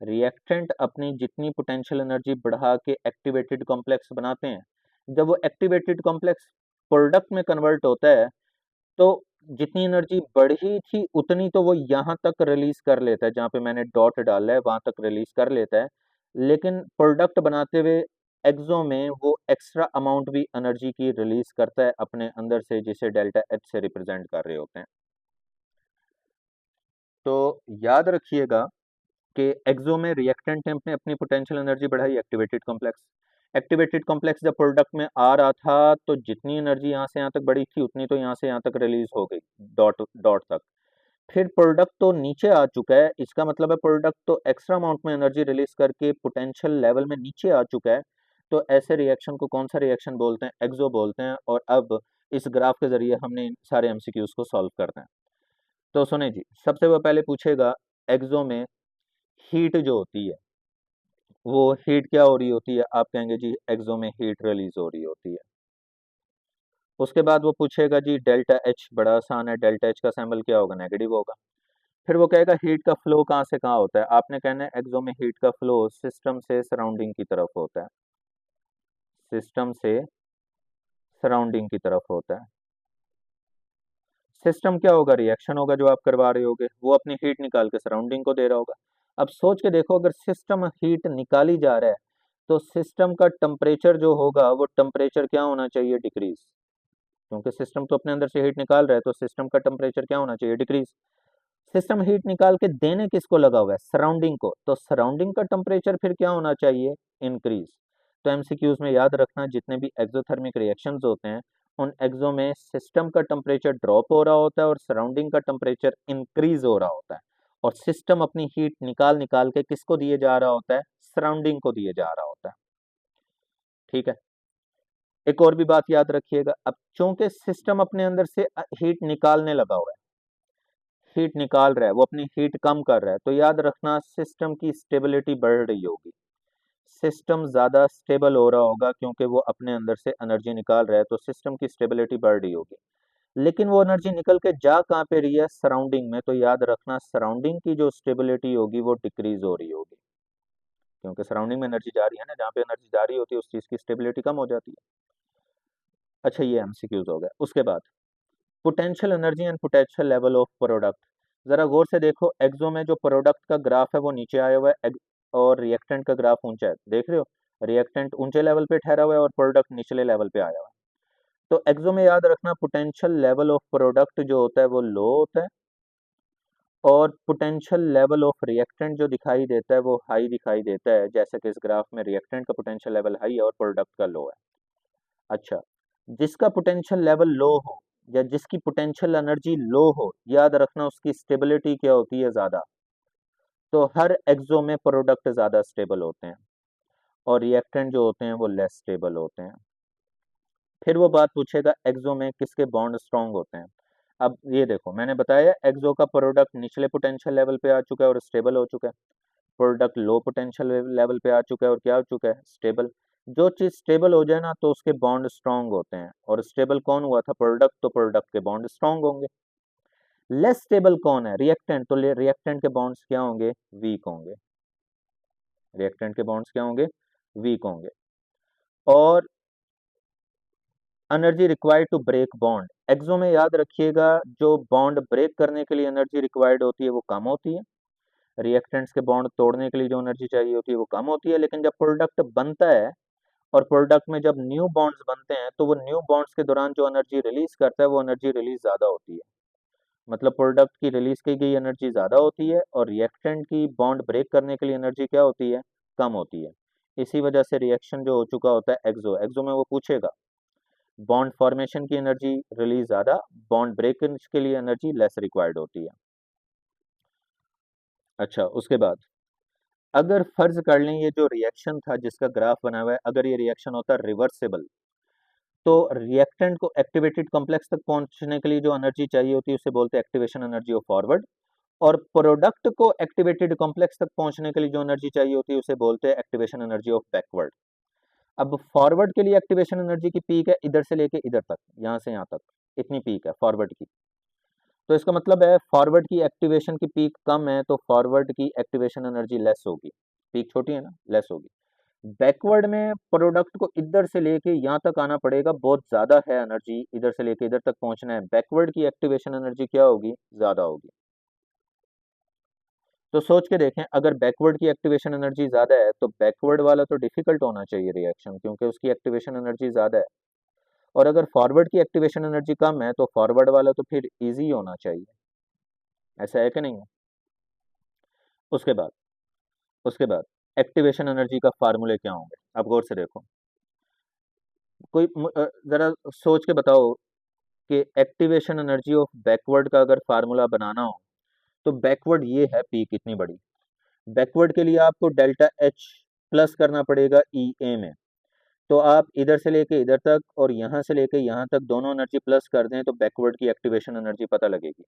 रिएक्टेंट अपनी जितनी पोटेंशियल एनर्जी बढ़ा के एक्टिवेटेड कॉम्प्लेक्स बनाते हैं, जब वो एक्टिवेटेड कॉम्प्लेक्स प्रोडक्ट में कन्वर्ट होता है, तो जितनी एनर्जी बढ़ी थी उतनी तो वो यहाँ तक रिलीज कर लेता है, जहाँ पे मैंने डॉट डाला है वहां तक रिलीज कर लेता है। लेकिन प्रोडक्ट बनाते हुए एक्सो में वो एक्स्ट्रा अमाउंट भी एनर्जी की रिलीज करता है अपने अंदर से, जिसे डेल्टा एच से रिप्रेजेंट कर रहे होते हैं। तो याद रखिएगा कि एक्सो में रिएक्टेंट ने अपने अपनी पोटेंशियल एनर्जी बढ़ाई, एक्टिवेटेड कॉम्प्लेक्स, एक्टिवेटेड कॉम्प्लेक्स जब प्रोडक्ट में आ रहा था तो जितनी एनर्जी यहाँ से यहाँ तक बढ़ी थी उतनी तो यहाँ से यहाँ तक रिलीज हो गई, डॉट डॉट तक। फिर प्रोडक्ट तो नीचे आ चुका है, इसका मतलब है प्रोडक्ट तो एक्स्ट्रा अमाउंट में एनर्जी रिलीज करके पोटेंशियल लेवल में नीचे आ चुका है। तो ऐसे रिएक्शन को कौन सा रिएक्शन बोलते हैं, एक्सो बोलते हैं। और अब इस ग्राफ के जरिए हमने इन सारे एमसीक्यूज को सॉल्व करना है। तो सुने जी, सबसे वो पहले पूछेगा एक्सो में हीट जो होती है, वो हीट क्या हो रही होती है, आप कहेंगे जी एक्सो में हीट रिलीज हो रही होती है। उसके बाद वो पूछेगा जी डेल्टा एच, बड़ा आसान है, डेल्टा एच का सिंबल क्या होगा, नेगेटिव होगा। फिर वो कहेगा हीट का फ्लो कहाँ से कहाँ होता है, आपने कहना है एक्सो में हीट का फ्लो सिस्टम से सराउंडिंग की तरफ होता है, सिस्टम से सराउंडिंग की तरफ होता है। सिस्टम क्या होगा, रिएक्शन होगा जो आप करवा रहे होगे, वो अपनी हीट निकाल के सराउंडिंग को दे रहा होगा। अब सोच के देखो, अगर सिस्टम हीट निकाली जा रहा है तो सिस्टम का टेम्परेचर जो होगा वो टेम्परेचर क्या होना चाहिए, डिक्रीज। क्योंकि सिस्टम तो अपने अंदर से हीट निकाल रहा है, तो सिस्टम का टेम्परेचर क्या होना चाहिए, डिक्रीज। सिस्टम हीट निकाल के देने किसको लगा हुआ है, सराउंडिंग को, तो सराउंडिंग का टेम्परेचर फिर क्या होना चाहिए, इंक्रीज। तो एमसीक्यूज में याद रखना, जितने भी एक्सोथर्मिक रिएक्शंस होते हैं उन एक्सो में सिस्टम का टेम्परेचर ड्रॉप हो रहा होता है और सराउंडिंग का टेम्परेचर इंक्रीज हो रहा होता है। और सिस्टम अपनी हीट निकाल निकाल के किसको दिए जा रहा होता है, सराउंडिंग को दिए जा रहा होता है। ठीक है, एक और भी बात याद रखिएगा, अब चूंकि सिस्टम अपने अंदर से हीट निकालने लगा हुआ है, हीट निकाल रहा है, वो अपनी हीट कम कर रहा है, तो याद रखना सिस्टम की स्टेबिलिटी बढ़ रही होगी, सिस्टम ज़्यादा स्टेबल हो रहा होगा, क्योंकि वो अपने अंदर से एनर्जी निकाल रहा है, तो सिस्टम की स्टेबिलिटी बढ़ रही होगी। लेकिन वो एनर्जी निकल के जा कहाँ पे रही है, सराउंडिंग में, तो याद रखना सराउंडिंग की जो स्टेबिलिटी होगी वो डिक्रीज हो रही होगी, क्योंकि सराउंडिंग में एनर्जी जा रही है ना, जहाँ पे एनर्जी जा रही होती है उस चीज़ की स्टेबिलिटी कम हो जाती है। अच्छा, ये एमसीक्यूज हो गया। उसके बाद potential energy and potential level of product, जरा गौर से देखो, एक्सो में जो प्रोडक्ट का ग्राफ है वो नीचे आया हुआ है, और रिएक्टेंट का ग्राफ ऊंचा है, देख रहे हो, रिएक्टेंट ऊंचे लेवल पे ठहरा हुआ है और प्रोडक्ट निचले लेवल पे आया हुआ है। तो एक्सो में याद रखना पोटेंशियल लेवल ऑफ प्रोडक्ट जो होता है वो लो होता है, और पोटेंशियल लेवल ऑफ रिएक्टेंट जो दिखाई देता है वो हाई दिखाई देता है, जैसे कि इस ग्राफ में रिएक्टेंट का पोटेंशियल लेवल हाई है और प्रोडक्ट का लो है। अच्छा, जिसका पोटेंशियल लेवल लो हो या जिसकी पोटेंशियल एनर्जी लो हो, याद रखना उसकी स्टेबिलिटी क्या होती है, ज्यादा। तो हर एक्सो में प्रोडक्ट ज्यादा स्टेबल होते हैं और रिएक्टेंट जो होते हैं वो लेस स्टेबल होते हैं। फिर वो बात पूछेगा एक्सो में किसके बॉन्ड स्ट्रांग होते हैं। अब ये देखो, मैंने बताया एक्सो का प्रोडक्ट निचले पोटेंशियल लेवल पे आ चुका है और स्टेबल हो चुका है, प्रोडक्ट लो पोटेंशियल लेवल पे आ चुका है और क्या हो चुका है, स्टेबल। जो चीज स्टेबल हो जाए ना तो उसके बॉन्ड स्ट्रांग होते हैं, और स्टेबल कौन हुआ था, प्रोडक्ट, तो प्रोडक्ट के बॉन्ड स्ट्रांग होंगे। लेस स्टेबल कौन है, रिएक्टेंट, तो रिएक्टेंट के बॉन्ड्स क्या होंगे, वीक होंगे। रिएक्टेंट के बॉन्ड्स क्या होंगे, वीक होंगे। और energy required to break bond, exo में याद रखिएगा जो बॉन्ड ब्रेक करने के लिए एनर्जी रिक्वायर्ड होती है वो कम होती है, रिएक्टेंट्स के बॉन्ड तोड़ने के लिए जो एनर्जी चाहिए होती है वो कम होती है। लेकिन जब प्रोडक्ट बनता है और प्रोडक्ट में जब न्यू बॉन्ड्स बनते हैं तो वो न्यू बॉन्ड्स के दौरान जो एनर्जी रिलीज करता है वो एनर्जी रिलीज ज्यादा होती है। मतलब प्रोडक्ट की रिलीज की गई एनर्जी ज्यादा होती है और रिएक्टेंट की बॉन्ड ब्रेक करने के लिए एनर्जी क्या होती है, कम होती है। इसी वजह से रिएक्शन जो हो चुका होता है एक्सो, एक्सो में वो पूछेगा बॉन्ड फॉर्मेशन की एनर्जी रिलीज ज्यादा, बॉन्ड ब्रेक के लिए एनर्जी लेस रिक्वायर्ड होती है। अच्छा, उसके बाद अगर फर्ज कर लें ये जो रिएक्शन था जिसका ग्राफ बना हुआ है, अगर ये रिएक्शन होता है रिवर्सिबल, तो रिएक्टेंट को एक्टिवेटेड कॉम्प्लेक्स तक पहुंचने के लिए जो एनर्जी चाहिए होती है उसे बोलते हैं एक्टिवेशन एनर्जी ऑफ फॉरवर्ड, और प्रोडक्ट को एक्टिवेटेड कॉम्प्लेक्स तक पहुंचने के लिए जो एनर्जी चाहिए होती है उसे बोलते हैं एक्टिवेशन एनर्जी ऑफ बैकवर्ड। अब फॉरवर्ड के लिए एक्टिवेशन एनर्जी की पीक है इधर से लेके इधर तक, यहां से यहां तक, इतनी पीक है फॉरवर्ड की। तो इसका मतलब है फॉरवर्ड की एक्टिवेशन की पीक कम है तो फॉरवर्ड की एक्टिवेशन एनर्जी लेस होगी, पीक छोटी है ना, लेस होगी। बैकवर्ड में प्रोडक्ट को इधर से लेके यहाँ तक आना पड़ेगा, बहुत ज्यादा है एनर्जी, इधर से लेके इधर तक पहुंचना है, बैकवर्ड की एक्टिवेशन एनर्जी क्या होगी, ज्यादा होगी। तो सोच के देखें, अगर बैकवर्ड की एक्टिवेशन एनर्जी ज्यादा है तो बैकवर्ड वाला तो डिफिकल्ट होना चाहिए रिएक्शन, क्योंकि उसकी एक्टिवेशन एनर्जी ज्यादा है। और अगर फॉरवर्ड की एक्टिवेशन एनर्जी कम है तो फॉरवर्ड वाला तो फिर इजी होना चाहिए। ऐसा है कि नहीं है। उसके बाद उसके बाद एक्टिवेशन एनर्जी का फार्मूले क्या होंगे, अब गौर से देखो। कोई जरा सोच के बताओ कि एक्टिवेशन एनर्जी ऑफ बैकवर्ड का अगर फार्मूला बनाना हो तो बैकवर्ड ये है पीक इतनी बड़ी, बैकवर्ड के लिए आपको डेल्टा एच प्लस करना पड़ेगा ई ए में। तो आप इधर से लेके इधर तक और यहाँ से लेके यहाँ तक दोनों एनर्जी प्लस कर दें तो बैकवर्ड की एक्टिवेशन एनर्जी पता लगेगी,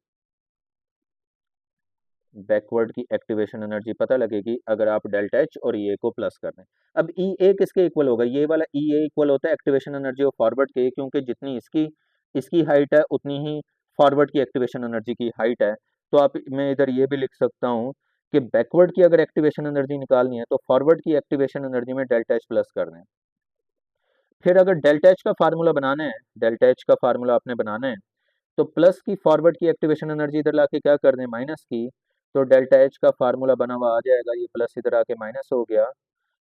बैकवर्ड की एक्टिवेशन एनर्जी पता लगेगी अगर आप डेल्टा एच और ई ए को प्लस कर दें। अब ई ए किसके इक्वल होगा, ये वाला ई ए इक्वल होता है एक्टिवेशन एनर्जी ऑफ फॉरवर्ड के, क्योंकि जितनी इसकी इसकी हाइट है उतनी ही फॉरवर्ड की एक्टिवेशन एनर्जी की हाइट है। तो आप, मैं इधर ये भी लिख सकता हूँ कि बैकवर्ड की अगर एक्टिवेशन एनर्जी निकालनी है तो फॉरवर्ड की एक्टिवेशन एनर्जी में डेल्टा एच प्लस कर दें। फिर अगर डेल्टा एच का फार्मूला बनाना है, डेल्टा एच का फार्मूला आपने बनाना है, तो प्लस की फॉरवर्ड की एक्टिवेशन एनर्जी इधर लाके क्या कर दें, माइनस की, तो डेल्टा एच का फार्मूला बना हुआ आ जाएगा, ये प्लस इधर आके माइनस हो गया,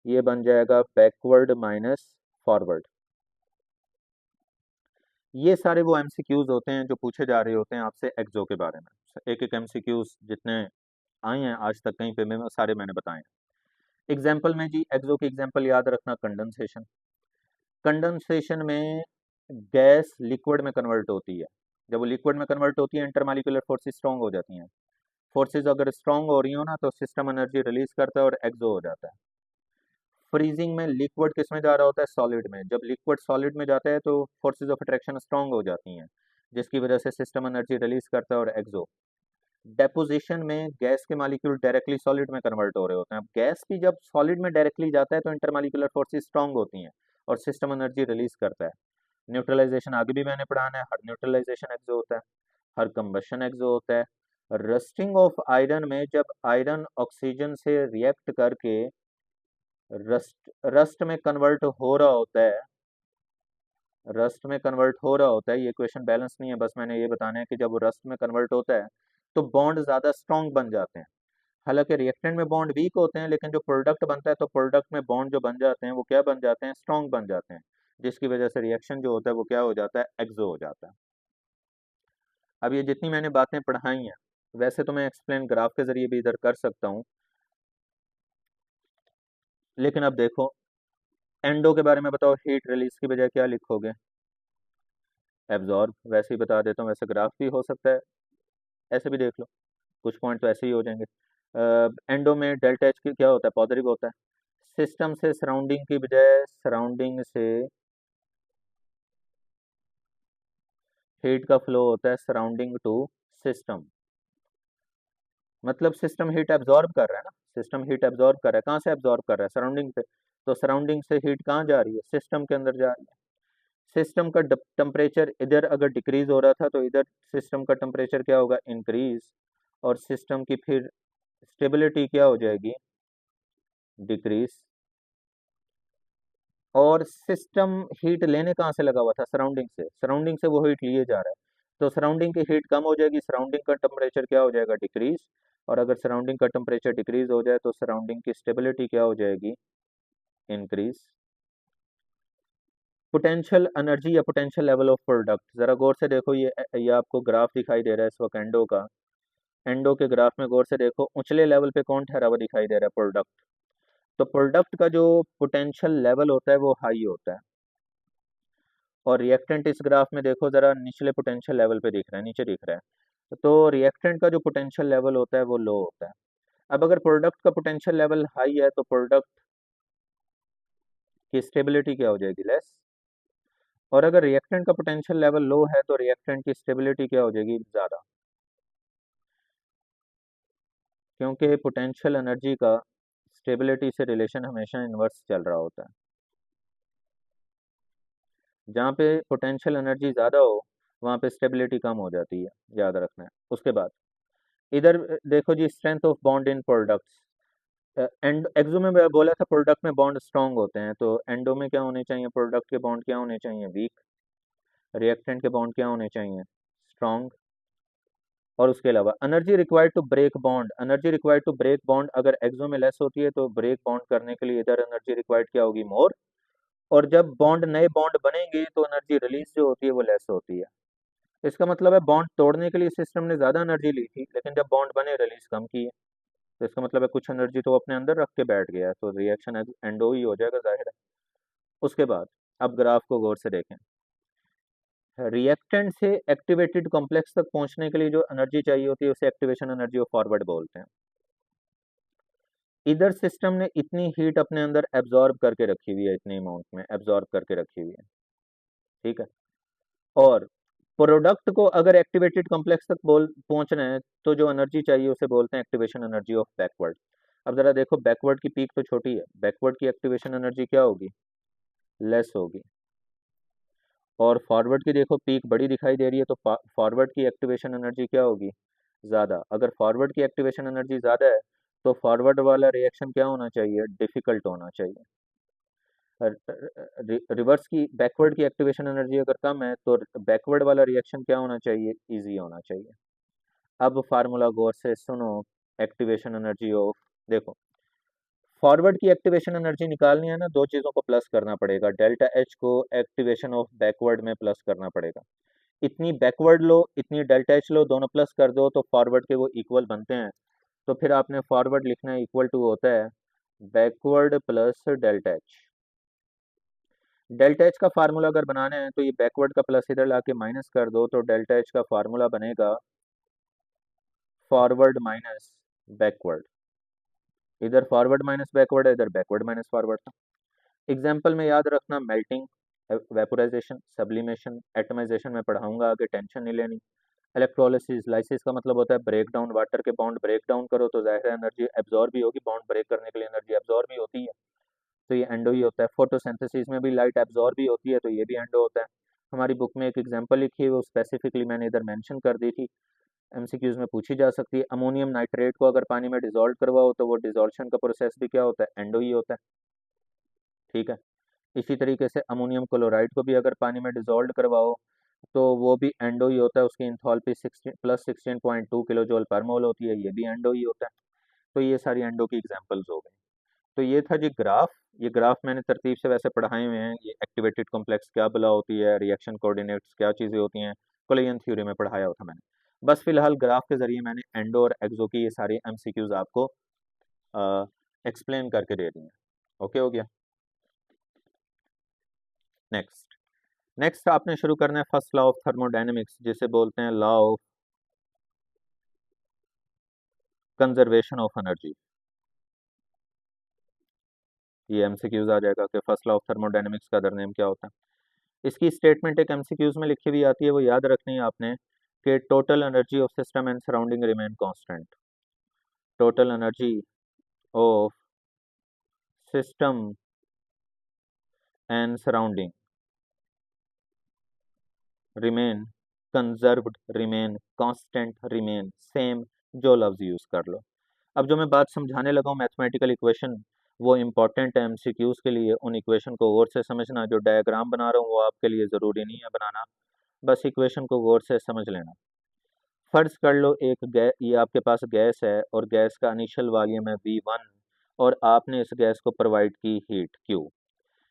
ये बन जाएगा बैकवर्ड माइनस फॉरवर्ड। ये सारे वो एमसीक्यूज होते हैं जो पूछे जा रहे होते हैं आपसे एक्सो के बारे में। एक एक एमसीक्यूज जितने आए हैं आज तक कहीं पे में सारे मैंने बताए हैं। एग्जाम्पल में जी, एक्सो की एग्जाम्पल याद रखना, कंडेंसेशन। कंडेंसेशन में गैस लिक्विड में कन्वर्ट होती है, जब वो लिक्विड में कन्वर्ट होती है इंटरमालिकुलर फोर्सेस स्ट्रॉन्ग हो जाती हैं, फोर्सेस अगर स्ट्रॉन्ग हो रही हो ना तो सिस्टम एनर्जी रिलीज करता है और एक्सो हो जाता है। फ्रीजिंग में लिक्विड किस में जा रहा होता है, सॉलिड में, जब लिक्विड सॉलिड में जाता है तो फोर्सेस ऑफ अट्रैक्शन स्ट्रॉन्ग हो जाती हैं, जिसकी वजह से सिस्टम एनर्जी रिलीज करता है और एक्सो। डेपोजिशन में गैस के मॉलिक्यूल डायरेक्टली सॉलिड में कन्वर्ट हो रहे होते हैं, अब गैस भी जब सॉलिड में डायरेक्टली जाता है तो इंटरमॉलिक्यूलर फोर्सेस स्ट्रॉन्ग होती हैं और सिस्टम एनर्जी रिलीज करता है। न्यूट्रलाइजेशन आगे भी मैंने पढ़ाना है, हर न्यूट्रलाइजेशन एक्सो होता है, हर कंबशन एक्सो होता है। रस्टिंग ऑफ आयरन में जब आयरन ऑक्सीजन से रिएक्ट करके रस्ट में कन्वर्ट हो रहा होता है, रस्ट में कन्वर्ट हो रहा होता है, ये क्वेश्चन बैलेंस नहीं है, बस मैंने ये बताना है कि जब वो रस्ट में कन्वर्ट होता है तो बॉन्ड ज्यादा स्ट्रॉन्ग बन जाते हैं। हालांकि रिएक्टेंट में बॉन्ड वीक होते हैं, लेकिन जो प्रोडक्ट बनता है तो प्रोडक्ट में बॉन्ड जो बन जाते हैं वो क्या बन जाते हैं, स्ट्रॉन्ग बन जाते हैं, जिसकी वजह से रिएक्शन जो होता है वो क्या हो जाता है, एक्सो हो जाता है। अब ये जितनी मैंने बातें पढ़ाई हैं, वैसे तो मैं एक्सप्लेन ग्राफ के जरिए भी इधर कर सकता हूँ, लेकिन अब देखो एंडो के बारे में बताओ, हीट रिलीज की बजाय क्या लिखोगे, एब्जॉर्ब। वैसे ही बता देता हूँ, वैसे ग्राफ भी हो सकता है, ऐसे भी देख लो, कुछ पॉइंट तो ऐसे ही हो जाएंगे। एंडो में डेल्टा एच की क्या होता है, पॉजिटिव होता है। सिस्टम से सराउंडिंग की बजाय सराउंडिंग से हीट का फ्लो होता है सराउंडिंग टू सिस्टम, मतलब सिस्टम हीट एब्जॉर्ब कर रहा है ना, सिस्टम हीट एब्जॉर्ब कर रहा है, कहाँ से एब्जॉर्ब कर रहा है, सराउंडिंग से। तो सराउंडिंग से हीट कहाँ जा रही है, सिस्टम के अंदर जा रही है। सिस्टम का टेम्परेचर इधर अगर डिक्रीज हो रहा था तो इधर सिस्टम का टेम्परेचर क्या होगा, इंक्रीज, और सिस्टम की फिर स्टेबिलिटी क्या हो जाएगी, डिक्रीज। और सिस्टम हीट लेने कहाँ से लगा हुआ था, सराउंडिंग से, सराउंडिंग से वो हीट लिए जा रहा है, तो सराउंडिंग की हीट कम हो जाएगी, सराउंडिंग का टेम्परेचर क्या हो जाएगा, डिक्रीज। और अगर सराउंडिंग का टेम्परेचर डिक्रीज हो जाए तो सराउंडिंग की स्टेबिलिटी क्या हो जाएगी, इंक्रीज। पोटेंशियल एनर्जी या पोटेंशियल लेवल ऑफ प्रोडक्ट, जरा गौर से देखो, ये आपको ग्राफ दिखाई दे रहा है इस वक्त एंडो का। एंडो के ग्राफ में गौर से देखो, उछले लेवल पे कौन ठहरा हुआ दिखाई दे रहा है, प्रोडक्ट। तो प्रोडक्ट का जो पोटेंशियल लेवल होता है वो हाई होता है, और रिएक्टेंट इस ग्राफ में देखो जरा निचले पोटेंशियल लेवल पे दिख रहा है, नीचे दिख रहा है, तो रिएक्टेंट का जो पोटेंशियल लेवल होता है वो लो होता है। अब अगर प्रोडक्ट का पोटेंशियल लेवल हाई है तो प्रोडक्ट की स्टेबिलिटी क्या हो जाएगी, लेस। और अगर रिएक्टेंट का पोटेंशियल लेवल लो है तो रिएक्टेंट की स्टेबिलिटी क्या हो जाएगी, ज़्यादा, क्योंकि पोटेंशियल एनर्जी का स्टेबिलिटी से रिलेशन हमेशा इन्वर्स चल रहा होता है। जहाँ पे पोटेंशियल एनर्जी ज़्यादा हो वहाँ पे स्टेबिलिटी कम हो जाती है, याद रखना है। उसके बाद इधर देखो जी, strength of bond in products. And exo में मैं बोला था प्रोडक्ट में बॉन्ड स्ट्रांग होते हैं, तो एंडो में क्या होने चाहिए, प्रोडक्ट के बॉन्ड क्या होने चाहिए, वीक। रिएक्टेंट के बॉन्ड क्या होने चाहिए, स्ट्रांग। और उसके अलावा energy required to break bond, energy required to break bond अगर एक्सो में लेस होती है तो ब्रेक बॉन्ड करने के लिए इधर एनर्जी रिक्वायर्ड क्या होगी, मोर। और जब बॉन्ड नए बॉन्ड बनेंगे तो एनर्जी रिलीज जो होती है वो लेस होती है। इसका मतलब है बॉन्ड तोड़ने के लिए सिस्टम ने ज़्यादा एनर्जी ली थी, लेकिन जब बॉन्ड बने रिलीज कम की है। तो इसका मतलब है कुछ एनर्जी तो वो अपने अंदर रख के बैठ गया है, तो रिएक्शन एंडो ही हो जाएगा, जाहिर है। उसके बाद अब ग्राफ को गौर से देखें, रिएक्टेंट से एक्टिवेटेड कॉम्प्लेक्स तक पहुंचने के लिए जो एनर्जी चाहिए होती है उसे एक्टिवेशन एनर्जी ऑफ फॉरवर्ड बोलते हैं। इधर सिस्टम ने इतनी हीट अपने अंदर एब्जॉर्ब करके रखी हुई है, इतने अमाउंट में एब्जॉर्ब करके रखी हुई है, ठीक है। और प्रोडक्ट को अगर एक्टिवेटेड कॉम्प्लेक्स तक बोल पहुंचना है तो जो एनर्जी चाहिए उसे बोलते हैं एक्टिवेशन एनर्जी ऑफ बैकवर्ड। अब जरा देखो, बैकवर्ड की पीक तो छोटी है, बैकवर्ड की एक्टिवेशन एनर्जी क्या होगी, लेस होगी। और फॉरवर्ड की देखो पीक बड़ी दिखाई दे रही है, तो फॉरवर्ड की एक्टिवेशन एनर्जी क्या होगी, ज़्यादा। अगर फॉरवर्ड की एक्टिवेशन एनर्जी ज़्यादा है तो फॉरवर्ड वाला रिएक्शन क्या होना चाहिए, डिफिकल्ट होना चाहिए। रिवर्स की बैकवर्ड की एक्टिवेशन एनर्जी अगर कम है तो बैकवर्ड वाला रिएक्शन क्या होना चाहिए, इजी होना चाहिए। अब फार्मूला गौर से सुनो, एक्टिवेशन एनर्जी ऑफ, देखो फॉरवर्ड की एक्टिवेशन एनर्जी निकालनी है ना, दो चीज़ों को प्लस करना पड़ेगा, डेल्टा एच को एक्टिवेशन ऑफ बैकवर्ड में प्लस करना पड़ेगा। इतनी बैकवर्ड लो, इतनी डेल्टा एच लो, दोनों प्लस कर दो तो फॉरवर्ड के वो इक्वल बनते हैं। तो फिर आपने फॉरवर्ड लिखना है इक्वल टू होता है backward plus delta H. Delta H का फार्मूला अगर बनाना है तो ये बैकवर्ड का प्लस इधर ला के माइनस कर दो, तो डेल्टा एच का फार्मूला बनेगा फॉरवर्ड माइनस बैकवर्ड। इधर फॉरवर्ड माइनस बैकवर्ड है, इधर बैकवर्ड माइनस फॉरवर्ड था। एग्जाम्पल में याद रखना, मेल्टिंग, वेपोराइजेशन, सब्लिमेशन, एटमाइजेशन में पढ़ाऊंगा आगे, टेंशन नहीं लेनी। इलेक्ट्रोलिसिस, लाइसिस का मतलब होता है ब्रेक डाउन, वाटर के बॉन्ड ब्रेक डाउन करो तो जाहिर है एनर्जी एब्जॉर्ब भी होगी, बॉन्ड ब्रेक करने के लिए एनर्जी एब्जॉर्ब भी होती है, तो ये एंडो ही होता है। फोटोसिंथेसिस में भी लाइट एब्जॉर्ब भी होती है, तो ये भी एंडो होता है। हमारी बुक में एक एग्जांपल लिखी है, वो स्पेसिफिकली मैंने इधर मेंशन कर दी थी, एमसीक्यूज में पूछी जा सकती है। अमोनियम नाइट्रेट को अगर पानी में डिजोल्व करवाओ तो वो डिजोल्यूशन का प्रोसेस भी क्या होता है, एंडो ही होता है, ठीक है। इसी तरीके से अमोनियम क्लोराइड को भी अगर पानी में डिजोल्व करवाओ तो वो भी एंडो ही होता है, उसकी इंथॉल्पी 16 + 16.2 किलो जूल पर मोल होती है, ये भी एंडो ही होता है। तो ये सारी एंडो की एग्जांपल्स हो गई। तो ये था जी ग्राफ। ये ग्राफ मैंने तरतीब से वैसे पढ़ाए हुए हैं, ये एक्टिवेटेड कॉम्प्लेक्स क्या बला होती है, रिएक्शन कोऑर्डिनेट्स क्या चीज़ें होती हैं, कोलिजन थ्योरी में पढ़ाया होता मैंने। बस फिलहाल ग्राफ के जरिए मैंने एंडो और एक्सो की ये सारी एमसीक्यूज आपको एक्सप्लेन करके दे दी हैं। ओके हो गया। नेक्स्ट नेक्स्ट आपने शुरू करना है फर्स्ट लॉ ऑफ थर्मोडायनेमिक्स, जिसे बोलते हैं law of conservation of energy. ये एमसीक्यूज आ जाएगा कि फर्स्ट लॉ ऑफ थर्मोडायनेमिक्स का अदर नेम क्या होता है। इसकी स्टेटमेंट एक एमसीक्यूज में लिखी हुई आती है, वो याद रखनी है आपने कि total energy of system and surrounding remain constant. Total energy of system and surrounding remain conserved, remain constant, remain same, जो लफ्ज यूज कर लो। अब जो मैं बात समझाने लगा हूँ मैथमेटिकल इक्वेशन, वो इंपॉर्टेंट है एमसीक्यूज के लिए। उन इक्वेशन को गौर से समझना। जो डायग्राम बना रहा हूँ वो आपके लिए ज़रूरी नहीं है बनाना, बस इक्वेशन को गौर से समझ लेना। फर्ज कर लो एक गैस, ये आपके पास गैस है और गैस का इनिशियल वॉल्यूम है V1 और आपने इस गैस को प्रोवाइड की हीट Q।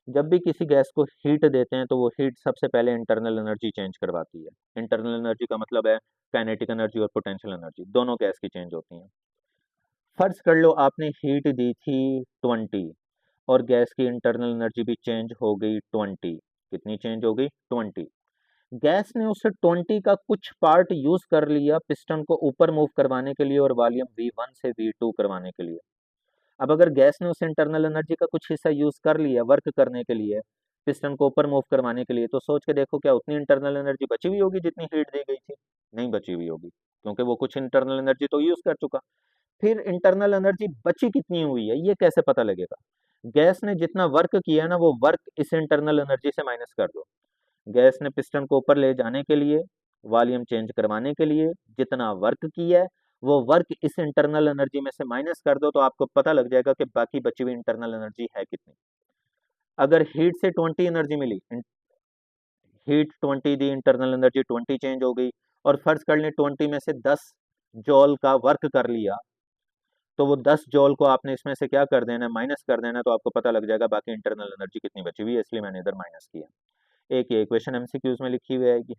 जब भी किसी गैस को हीट देते हैं तो वो हीट सबसे पहले इंटरनल एनर्जी चेंज करवाती है। इंटरनल एनर्जी का मतलब है काइनेटिक एनर्जी और पोटेंशियल एनर्जी, दोनों गैस की चेंज होती हैं। फर्ज कर लो आपने हीट दी थी 20 और गैस की इंटरनल एनर्जी भी चेंज हो गई 20। कितनी चेंज हो गई? 20। गैस ने उस 20 का कुछ पार्ट यूज कर लिया पिस्टन को ऊपर मूव करवाने के लिए और वॉल्यूम V1 से V2 करवाने के लिए। अब अगर गैस ने उस इंटरनल एनर्जी का कुछ हिस्सा यूज कर लिया वर्क करने के लिए, पिस्टन को ऊपर मूव करवाने के लिए, तो सोच के देखो क्या उतनी इंटरनल एनर्जी बची हुई होगी जितनी हीट दी गई थी? नहीं बची हुई होगी, क्योंकि वो कुछ इंटरनल एनर्जी तो यूज कर चुका। फिर इंटरनल एनर्जी बची कितनी हुई है ये कैसे पता लगेगा? गैस ने जितना वर्क किया है ना, वो वर्क इस इंटरनल एनर्जी से माइनस कर दो। गैस ने पिस्टन को ऊपर ले जाने के लिए, वॉल्यूम चेंज करवाने के लिए जितना वर्क किया है, वो वर्क इस इंटरनल एनर्जी में से माइनस कर दो, तो आपको पता लग जाएगा कि बाकी बची हुई इंटरनल एनर्जी है कितनी। अगर हीट से 20 एनर्जी मिली, हीट 20 दी, इंटरनल एनर्जी 20 चेंज हो गई, और फर्ज कर लें 20 में से 10 जॉल का वर्क कर लिया, तो वो 10 जॉल को आपने इसमें से क्या कर देना है? माइनस कर देना है, तो आपको पता लग जाएगा बाकी इंटरनल एनर्जी कितनी बची हुई है, इसलिए मैंने इधर माइनस किया। एक ये इक्वेशन एमसीक्यूज में लिखी हुई आएगी।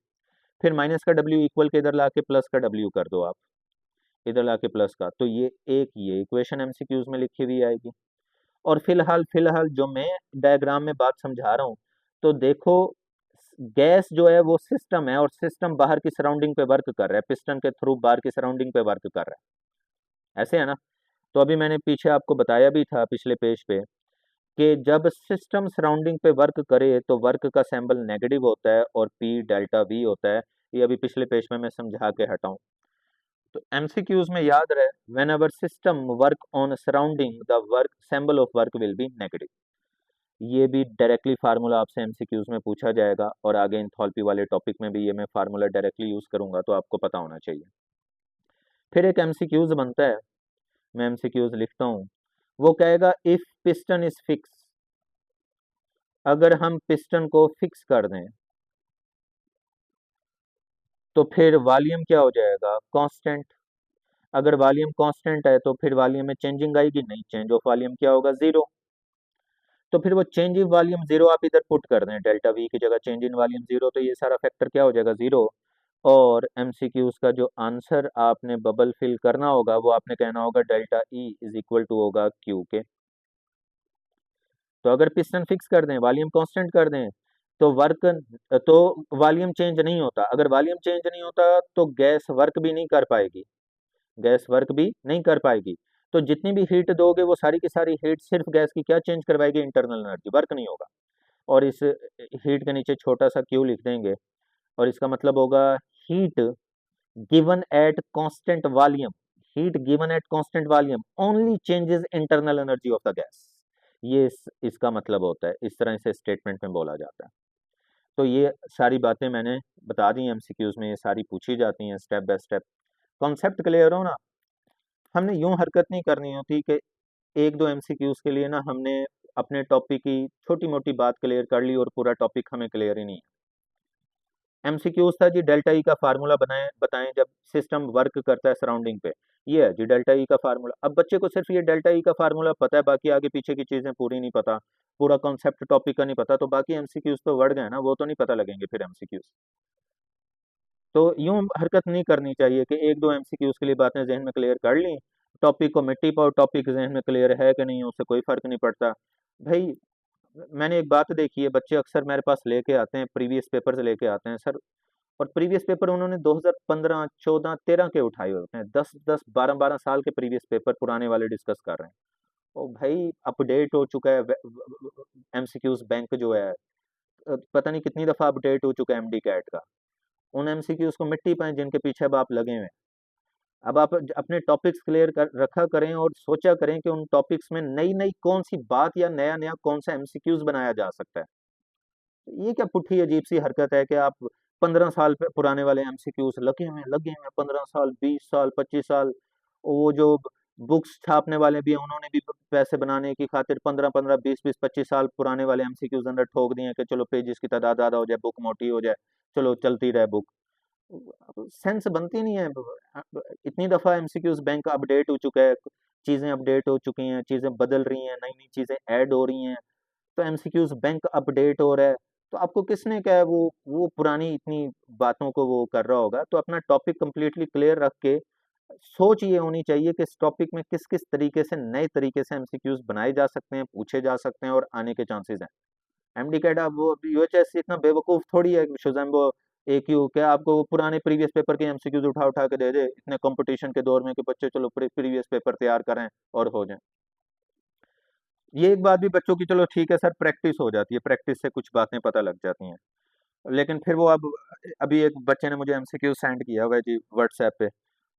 फिर माइनस का W इक्वल के इधर ला के प्लस का W कर दो आप, इधर ला के प्लस का, तो ये इक्वेशन एमसीक्यूज में लिखी हुई आएगी। और फिलहाल फिलहाल जो मैं डायग्राम में बात समझा रहा हूँ, तो देखो गैस जो है वो सिस्टम है और सिस्टम बाहर की सराउंडिंग पे वर्क कर रहा है, पिस्टन के थ्रू बाहर की सराउंडिंग पे वर्क कर रहा है, ऐसे है ना? तो अभी मैंने पीछे आपको बताया भी था पिछले पेज पे कि जब सिस्टम सराउंडिंग पे वर्क करे तो वर्क का सिंबल नेगेटिव होता है और P डेल्टा V होता है। ये अभी पिछले पेज में मैं समझा के हटाऊं। तो एमसीक्यूज में याद रहे, when ever system work on surrounding the work symbol of work will be negative. ये भी डायरेक्टली फार्मूला आपसे एमसीक्यूज में पूछा जाएगा और आगे इंथैल्पी वाले टॉपिक में भी ये मैं फार्मूला डायरेक्टली यूज करूंगा, तो आपको पता होना चाहिए। फिर एक एमसीक्यूज बनता है, मैं एमसीक्यूज लिखता हूँ, वो कहेगा इफ पिस्टन इज फिक्स। अगर हम पिस्टन को फिक्स कर दें तो फिर वॉल्यूम क्या हो जाएगा? कांस्टेंट। अगर वॉल्यूम कांस्टेंट है तो फिर वॉल्यूम में चेंजिंग आएगी नहीं, चेंज ऑफ वॉल्यूम क्या होगा? जीरो। तो फिर वो चेंज इन वॉल्यूम जीरो आप इधर पुट कर दें, डेल्टा वी की जगह चेंज इन वॉल्यूम जीरो, तो ये सारा फैक्टर क्या हो जाएगा? जीरो। और एमसीक्यूज का जो आंसर आपने बबल फिल करना होगा वो आपने कहना होगा delta E is equal to होगा क्यू के। तो अगर पिस्टन फिक्स कर दें, वॉल्यूम कांस्टेंट कर दें, तो वर्क, तो वॉल्यूम चेंज नहीं होता। अगर वॉल्यूम चेंज नहीं होता तो गैस वर्क भी नहीं कर पाएगी, गैस वर्क भी नहीं कर पाएगी। तो जितनी भी हीट दोगे वो सारी की सारी हीट सिर्फ गैस की क्या चेंज करवाएगी? इंटरनल एनर्जी, वर्क नहीं होगा। और इस हीट के नीचे छोटा सा क्यू लिख देंगे और इसका मतलब होगा heat given at constant volume, heat given at constant volume only changes internal energy of the gas. ये इसका मतलब होता है, इस तरह से स्टेटमेंट में बोला जाता है। तो ये सारी बातें मैंने बता दी एमसीक्यूज में, ये सारी पूछी जाती हैं step by step. Concept clear हो ना? हमने यूं हरकत नहीं करनी होती कि एक दो एमसीक्यूज के लिए ना हमने अपने टॉपिक की छोटी मोटी बात क्लियर कर ली और पूरा टॉपिक हमें क्लियर ही नहीं है। एमसीक्यूज था जी, डेल्टा ई का फार्मूला बनाएं बताएं जब सिस्टम वर्क करता है सराउंडिंग पे। ये है जी डेल्टा ई का फार्मूला। अब बच्चे को सिर्फ ये डेल्टा ई का फार्मूला पता है, बाकी आगे पीछे की चीजें पूरी नहीं पता, पूरा कॉन्सेप्ट टॉपिक का नहीं पता, तो बाकी एमसीक्यूज तो बढ़ गए ना, वो तो नहीं पता लगेंगे फिर एमसीक्यूज। तो यूं हरकत नहीं करनी चाहिए कि एक दो एमसीक्यूज के लिए बातें जहन में क्लियर कर ली, टॉपिक को मिट्टी पाओ, टॉपिक जहन में क्लियर है कि नहीं उससे कोई फर्क नहीं पड़ता। भाई मैंने एक बात देखी है, बच्चे अक्सर मेरे पास लेके आते हैं, प्रीवियस पेपर्स लेके आते हैं सर, और प्रीवियस पेपर उन्होंने 2015 14 13 के उठाए होते हैं, 10 10 12 12 साल के प्रीवियस पेपर पुराने वाले डिस्कस कर रहे हैं। ओ भाई अपडेट हो चुका है एमसीक्यूज बैंक जो है, पता नहीं कितनी दफा अपडेट हो चुका है एमडी कैट का। उन एमसीक्यूज को मिट्टी पाए जिनके पीछे अब आप लगे हुए हैं। अब आप अपने टॉपिक्स क्लियर कर रखा करें और सोचा करें कि उन टॉपिक्स में नई नई कौन सी बात या नया नया कौन सा एमसीक्यूज बनाया जा सकता है। ये क्या पुट्ठी अजीब सी हरकत है कि आप 15 साल पुराने वाले एमसीक्यूज लगे हुए 15 साल 20 साल 25 साल। वो जो बुक्स छापने वाले भी हैं उन्होंने भी पैसे बनाने की खातिर 15 15 20 20 25 साल पुराने वाले एमसीक्यूज अंदर ठोक दिए हैं कि चलो पेजेस की तादाद ज्यादा हो जाए, बुक मोटी हो जाए, चलो चलती रहे बुक। सेंस बनती नहीं है। इतनी दफा एमसीक्यूज बैंक अपडेट हो चुका है, चीजें अपडेट हो चुकी हैं, चीजें बदल रही हैं, नई नई चीजें ऐड हो रही हैं, तो एमसीक्यूज बैंक अपडेट हो रहा है। तो आपको किसने कहा है वो पुरानी इतनी बातों को वो कर रहा होगा? तो अपना टॉपिक कंप्लीटली क्लियर रख के सोच ये होनी चाहिए कि इस टॉपिक में किस किस तरीके से नए तरीके से एमसीक्यूज बनाए जा सकते हैं, पूछे जा सकते हैं और आने के चांसेस हैं। एमडी कैट अब वो यूएचएस इतना बेवकूफ थोड़ी है शुजैम्बो एक यू क्या आपको वो पुराने प्रीवियस पेपर के एमसीक्यूज उठा उठा के दे दे इतने कंपटीशन के दौर में कि बच्चे चलो प्रीवियस पेपर तैयार करें और हो जाए। ये एक बात भी बच्चों की चलो ठीक है सर, प्रैक्टिस हो जाती है, प्रैक्टिस से कुछ बातें पता लग जाती हैं। लेकिन फिर वो अब अभी एक बच्चे ने मुझे एमसीक्यू सेंड किया हुआ है जी व्हाट्सएप पे,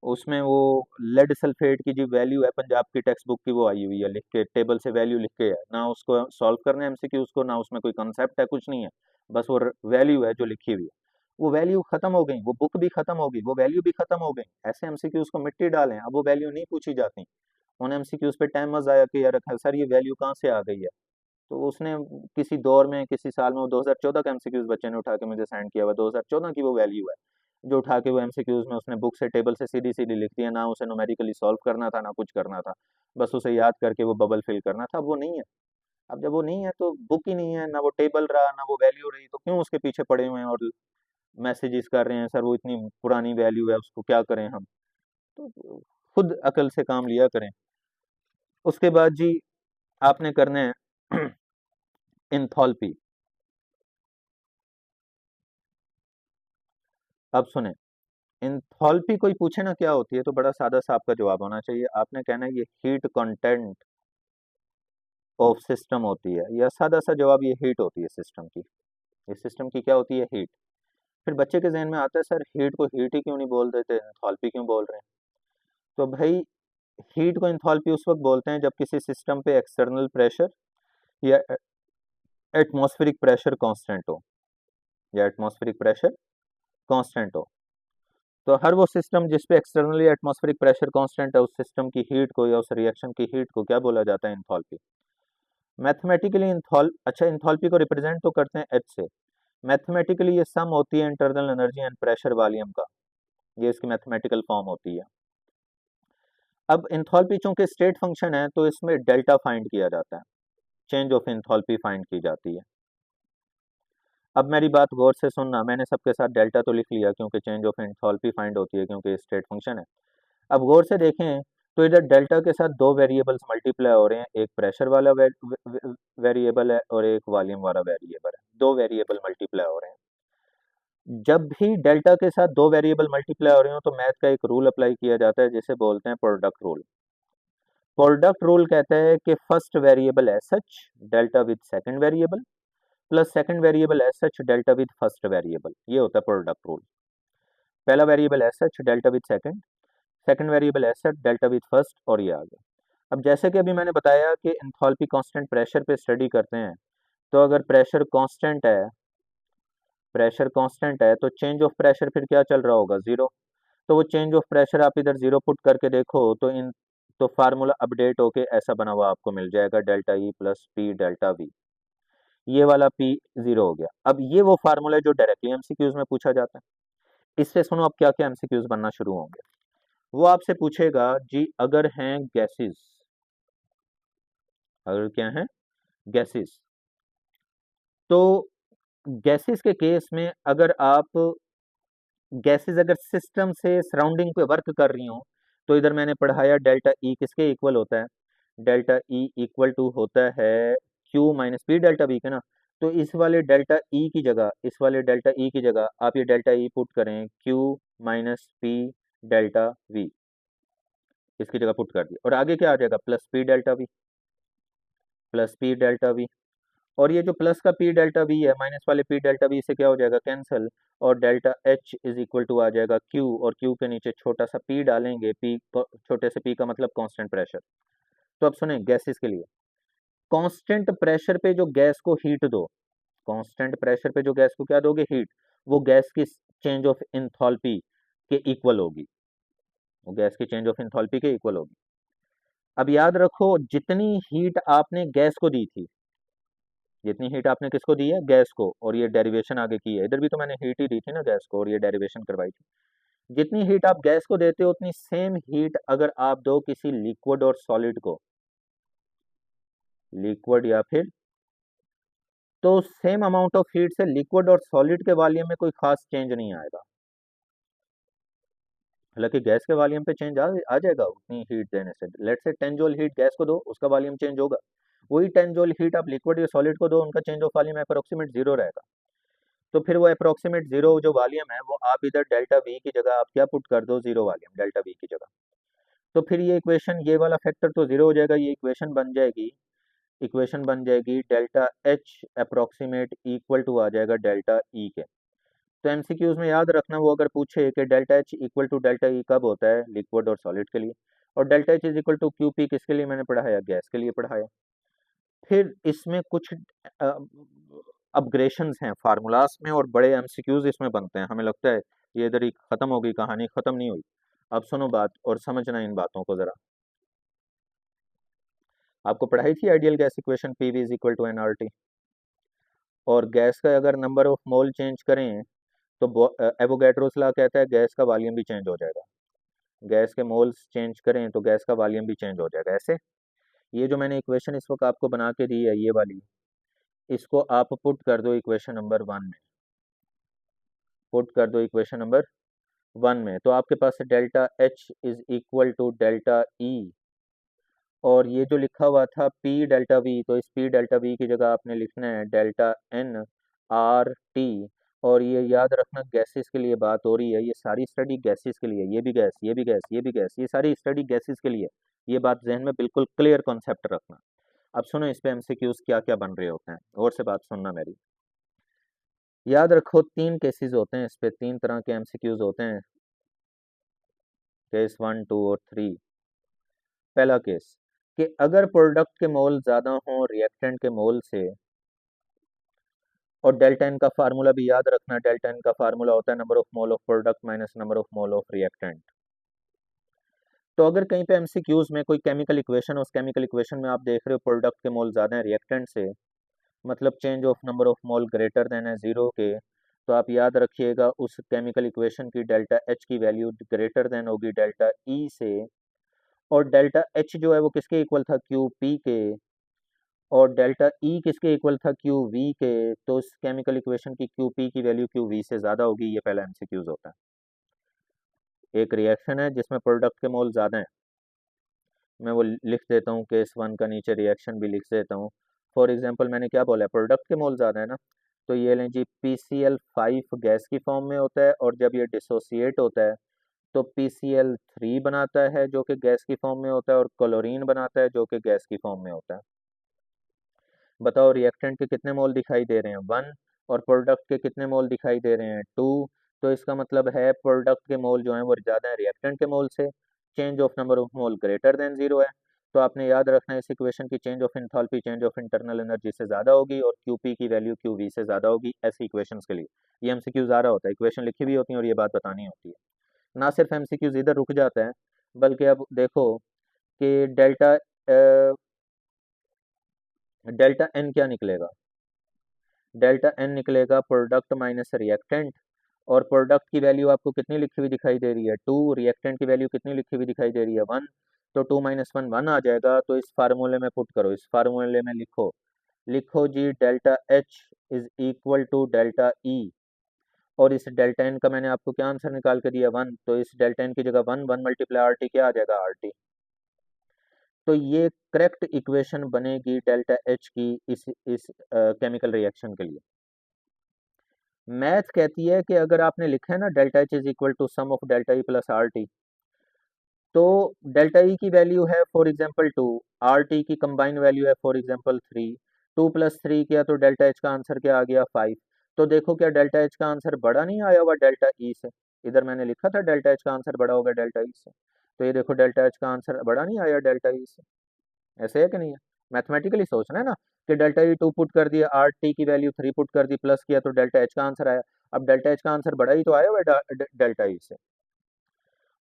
उसमें वो लेड सल्फेट की जो वैल्यू है पंजाब की टेक्स्ट बुक की वो आई हुई है लिख के, टेबल से वैल्यू लिख के है ना, उसको सॉल्व करना है एमसीक्यूज को, ना उसमें कोई कंसेप्ट है कुछ नहीं है, बस वो वैल्यू है जो लिखी हुई है। वो वैल्यू खत्म हो गई, वो बुक भी खत्म हो गई, वो वैल्यू भी खत्म हो गई। ऐसे एमसीक्यूज को मिट्टी डालें, अब वो वैल्यू नहीं पूछी जाती। उन एमसीक्यूज पे टाइम मत जाया कि यार सर ये वैल्यू कहाँ से आ गई है। तो उसने किसी दौर में किसी साल में वो 2014 का एमसीक्यूज बच्चे ने उठा के मुझे सेंड किया हुआ, 2014 की वो वैल्यू है जो उठा के वो एमसीक्यूज में उसने बुक से टेबल से सीधी सीधी लिख दिया, ना उसे न्यूमेरिकली सॉल्व करना था ना कुछ करना था, बस उसे याद करके वो बबल फिल करना था। अब वो नहीं है। अब जब वो नहीं है तो बुक ही नहीं है, ना वो टेबल रहा ना वो वैल्यू रही, तो क्यों उसके पीछे पड़े हुए हैं और मैसेजेस कर रहे हैं सर वो इतनी पुरानी वैल्यू है उसको क्या करें हम। तो खुद अकल से काम लिया करें। उसके बाद जी आपने करना है इंथॉल्पी। अब सुने, इंथॉल्पी कोई पूछे ना क्या होती है तो बड़ा सादा सा आपका जवाब होना चाहिए। आपने कहना है ये हीट कंटेंट ऑफ सिस्टम होती है, या सादा सा जवाब ये हीट होती है सिस्टम की। ये सिस्टम की क्या होती है? हीट। फिर बच्चे के जहन में आता है सर हीट को हीट ही क्यों नहीं बोल देते, इंथॉल्पी क्यों बोल रहे हैं? तो भाई हीट को इंथॉल्पी उस वक्त बोलते हैं जब किसी सिस्टम पे एक्सटर्नल प्रेशर या एटमॉस्फेरिक प्रेशर कांस्टेंट हो, या एटमॉस्फेरिक प्रेशर कांस्टेंट हो। तो हर वो सिस्टम जिस पे एक्सटर्नली एटमॉस्फेरिक प्रेशर कांस्टेंट है उस सिस्टम की हीट को या उस रिएक्शन की हीट को क्या बोला जाता है? इंथॉल्पी। मैथमेटिकली अच्छा इंथॉल्पी को रिप्रेजेंट तो करते हैं एच से। मैथमेटिकली ये सम होती है internal energy and pressure volume का, ये इसकी मैथमेटिकल फॉर्म होती है। अब इंथॉल्पी चूंकि स्टेट फंक्शन है तो इसमें डेल्टा फाइंड किया जाता है, चेंज ऑफ इंथॉल्पी फाइंड की जाती है। अब मेरी बात गौर से सुनना, मैंने सबके साथ डेल्टा तो लिख लिया क्योंकि चेंज ऑफ एंथैल्पी फाइंड होती है क्योंकि स्टेट फंक्शन है। अब गौर से देखें तो इधर डेल्टा के साथ दो वेरिएबल्स मल्टीप्लाई हो रहे हैं, एक प्रेशर वाला वेरिएबल है और एक वॉल्यूम वाला वेरिएबल है, दो वेरिएबल मल्टीप्लाई हो रहे हैं। जब भी डेल्टा के साथ दो वेरिएबल मल्टीप्लाई हो रहे हो तो मैथ का एक रूल अप्लाई किया जाता है जिसे बोलते हैं प्रोडक्ट रूल। प्रोडक्ट रूल कहता है कि first variable as such delta with second variable plus second variable as such delta with first variable, ये होता है प्रोडक्ट रूल। पहला variable as such delta with second, second variable as such delta with first, और ये आ गया। अब जैसे कि अभी मैंने बताया कि एंथैल्पी कांस्टेंट प्रेशर पे स्टडी करते हैं, तो अगर प्रेशर कांस्टेंट है तो चेंज ऑफ प्रेशर फिर क्या चल रहा होगा? जीरो। तो वो चेंज ऑफ प्रेशर आप इधर जीरो पुट करके देखो तो इन तो फार्मूला अपडेट होके ऐसा बना हुआ आपको मिल जाएगा delta E plus P delta we. ये वाला P 0 हो गया। अब ये वो फार्मूला है जो डायरेक्टली एमसीक्यूज में पूछा जाता है। इससे सुनो अब क्या क्या एमसीक्यूज बनना शुरू होंगे। वो आपसे पूछेगा जी, अगर हैं गैसेस, अगर क्या है गैसेस, तो गैसेस के केस में अगर आप गैसेस अगर सिस्टम से सराउंडिंग पे वर्क कर रही हो, तो इधर मैंने पढ़ाया डेल्टा ई किसके इक्वल होता है, डेल्टा ई इक्वल टू होता है Q minus P delta we के ना। तो इस वाले डेल्टा ई की जगह, इस वाले डेल्टा ई की जगह आप ये डेल्टा ई पुट करें Q minus P delta we, इसकी जगह पुट कर दिया, और आगे क्या आ जाएगा plus P delta V, plus P delta V. और ये जो प्लस का पी डेल्टा वी है माइनस वाले पी डेल्टा वी से क्या हो जाएगा कैंसिल, और delta H is equal to आ जाएगा क्यू, और क्यू के नीचे छोटा सा पी डालेंगे, पी छोटे से पी का मतलब कांस्टेंट प्रेशर। तो अब सुने गैसेस के लिए, कांस्टेंट प्रेशर पे जो गैस को हीट दो, कांस्टेंट प्रेशर पे जो गैस को क्या दोगे हीट, वो गैस की चेंज ऑफ इंथॉल्पी के इक्वल होगी, वो गैस की चेंज ऑफ इंथॉल्पी के इक्वल होगी। अब याद रखो जितनी हीट आपने गैस को दी थी, जितनी हीट आपने किसको दी है गैस को, और ये डेरिवेशन आगे की है, इधर भी तो मैंने हीट ही दी थी ना गैस को, और ये डेरिवेशन करवाई थी। जितनी हीट आप गैस को देते हो उतनी सेम हीट अगर आप दो किसी लिक्विड और सॉलिड को, लिक्विड या फिर, तो सेम अमाउंट ऑफ हीट से लिक्विड और सॉलिड के वॉल्यूम में कोई खास चेंज नहीं आएगा। हालांकि गैस के वॉल्यूम पे चेंज आ जाएगा उतनी हीट देने से। लेट से 10 जूल हीट गैस को दो, उसका वॉल्यूम चेंज होगा। वही 10 जूल हीट आप लिक्विड या सॉलिड को दो, उनका change of volume approximate zero रहेगा। तो फिर वो अप्रोक्सीमेट जीरो जो वॉल्यूम है वो आप इधर डेल्टा वी की जगह आप क्या पुट कर दो, जीरो वॉल्यूम डेल्टा वी की जगह। तो फिर ये इक्वेशन, ये वाला फैक्टर तो जीरो हो जाएगा, ये इक्वेशन बन जाएगी, इक्वेशन बन जाएगी delta H approximate equal to आ जाएगा डेल्टा ई के। तो एमसीक्यूज में याद रखना, वो अगर पूछे कि delta H equal to delta E कब होता है लिक्विड और सॉलिड के लिए, और delta H is equal to Q P किसके लिए मैंने पढ़ाया, गैस के लिए पढ़ाया। फिर इसमें कुछ अपग्रेशंस हैं फार्मूलाज में, और बड़े एमसीक्यूज इसमें बनते हैं। हमें लगता है ये इधर ही खत्म हो गई कहानी, खत्म नहीं हुई। अब सुनो बात और समझना इन बातों को जरा। आपको पढ़ाई थी ideal gas equation PV is equal to NRT, और गैस का अगर नंबर ऑफ मोल चेंज करें तो एवोगैड्रोस लॉ कहता है गैस का वॉल्यूम भी चेंज हो जाएगा। गैस के मोल्स चेंज करें तो गैस का वॉल्यूम भी चेंज हो जाएगा। ऐसे ये जो मैंने इक्वेशन इस वक्त आपको बना के दी है ये वाली, इसको आप पुट कर दो इक्वेशन नंबर 1 में, पुट कर दो इक्वेशन नंबर 1 में, तो आपके पास delta H is equal to delta E, और ये जो लिखा हुआ था पी डेल्टा वी, तो इस पी डेल्टा वी की जगह आपने लिखना है डेल्टा एन आर टी। और ये याद रखना गैसेस के लिए बात हो रही है, ये सारी स्टडी गैसेस के लिए, ये भी गैस, ये भी गैस, ये भी गैस, ये सारी स्टडी गैसेस के लिए। ये बात जहन में बिल्कुल क्लियर कॉन्सेप्ट रखना। अब सुनो इस पे एमसीक्यूज क्या क्या बन रहे होते हैं, और से बात सुनना मेरी। याद रखो 3 केसेस होते हैं इस पे, 3 तरह के एमसीक्यूज होते हैं, केस 1 2 और 3। पहला केस कि अगर प्रोडक्ट के मोल ज्यादा हो रिएक्टेंट के मोल से, और डेल्टा एन का फार्मूला भी याद रखना, डेल्टा एन का फार्मूला होता है number of mole of product minus number of mole of reactant. तो अगर कहीं पे एमसीक्यूज में कोई केमिकल इक्वेशन, उस केमिकल इक्वेशन में आप देख रहे हो प्रोडक्ट के मोल ज्यादा है रिएक्टेंट से, मतलब change of number of mole greater than है जीरो के, तो आप याद रखिएगा उस केमिकल इक्वेशन की डेल्टा एच की वैल्यू ग्रेटर देन होगी डेल्टा ई से, और डेल्टा एच जो है वो किसके इक्वल था क्यू पी के, और डेल्टा ई किसके इक्वल था क्यू वी के। तो इस केमिकल इक्वेशन की क्यू पी की वैल्यू क्यू वी से ज़्यादा होगी, ये पहला एमसीक्यूज होता है। एक रिएक्शन है जिसमें प्रोडक्ट के मोल ज़्यादा हैं, मैं वो लिख देता हूँ केस 1 का, नीचे रिएक्शन भी लिख देता हूँ। फॉर एग्जांपल मैंने क्या बोला है, प्रोडक्ट के मोल ज़्यादा है ना, तो ये लें जी PCl5 गैस की फॉर्म में होता है, और जब ये डिसोसिएट होता है तो PCl3 बनाता है जो कि गैस की फॉर्म में होता है, और क्लोरीन बनाता है जो कि गैस की फॉर्म में होता है। बताओ रिएक्टेंट के कितने मोल दिखाई दे रहे हैं 1, और प्रोडक्ट के कितने मोल दिखाई दे रहे हैं 2। तो इसका मतलब है प्रोडक्ट के मोल जो हैं वो ज़्यादा है रिएक्टेंट के मोल से, change of number of mole greater than zero है। तो आपने याद रखना है इस इक्वेशन की change of enthalpy change of internal energy से ज़्यादा होगी, और QP की वैल्यू QV से ज़्यादा होगी, ऐसी इक्वेशंस के लिए। ये एमसीक्यूज आ रहा होता है, इक्वेशन लिखी भी होती है और ये बात बतानी होती है। ना सिर्फ एमसीक्यूज इधर रुक जाता है, बल्कि अब देखो कि डेल्टा एन क्या निकलेगा, डेल्टा एन निकलेगा प्रोडक्ट माइनस रिएक्टेंट, और प्रोडक्ट की वैल्यू आपको कितनी लिखी हुई दिखाई दे रही है 2, रिएक्टेंट की वैल्यू कितनी लिखी हुई दिखाई दे रही है 1, तो 2 माइनस 1 1 आ जाएगा। तो इस फार्मूले में पुट करो, इस फार्मूले में लिखो, लिखो जी delta H is equal to delta E, और इस डेल्टा एन का मैंने आपको क्या आंसर निकाल के दिया 1, तो इस डेल्टा एन की जगह 1 मल्टीप्लाई आर टी क्या आ जाएगा आर टी। तो ये करेक्ट इक्वेशन बनेगी डेल्टा एच की इस केमिकल रिएक्शन के लिए। मैथ कहती है कि अगर आपने लिखा है ना delta H is equal to sum of delta E plus R T, तो डेल्टा ई की वैल्यू है फॉर एग्जांपल 2, आर टी की कंबाइन वैल्यू है फॉर एग्जांपल 3, 2 प्लस 3 किया तो डेल्टा एच का आंसर क्या आ गया 5। तो देखो क्या डेल्टा एच का आंसर बड़ा नहीं आया हुआ डेल्टा ई से, इधर मैंने लिखा था डेल्टा एच का आंसर बड़ा होगा डेल्टा ई से, तो ये देखो डेल्टा एच का आंसर बड़ा नहीं आया डेल्टा ई से। ऐसे है कि नहीं है? मैथमेटिकली सोचना है ना, कि डेल्टा ई 2 पुट कर दिया, आर टी की वैल्यू 3 पुट कर दी, प्लस किया तो डेल्टा एच का आंसर आया। अब डेल्टा एच का आंसर बड़ा ही तो आया हुआ है डेल्टा ई से।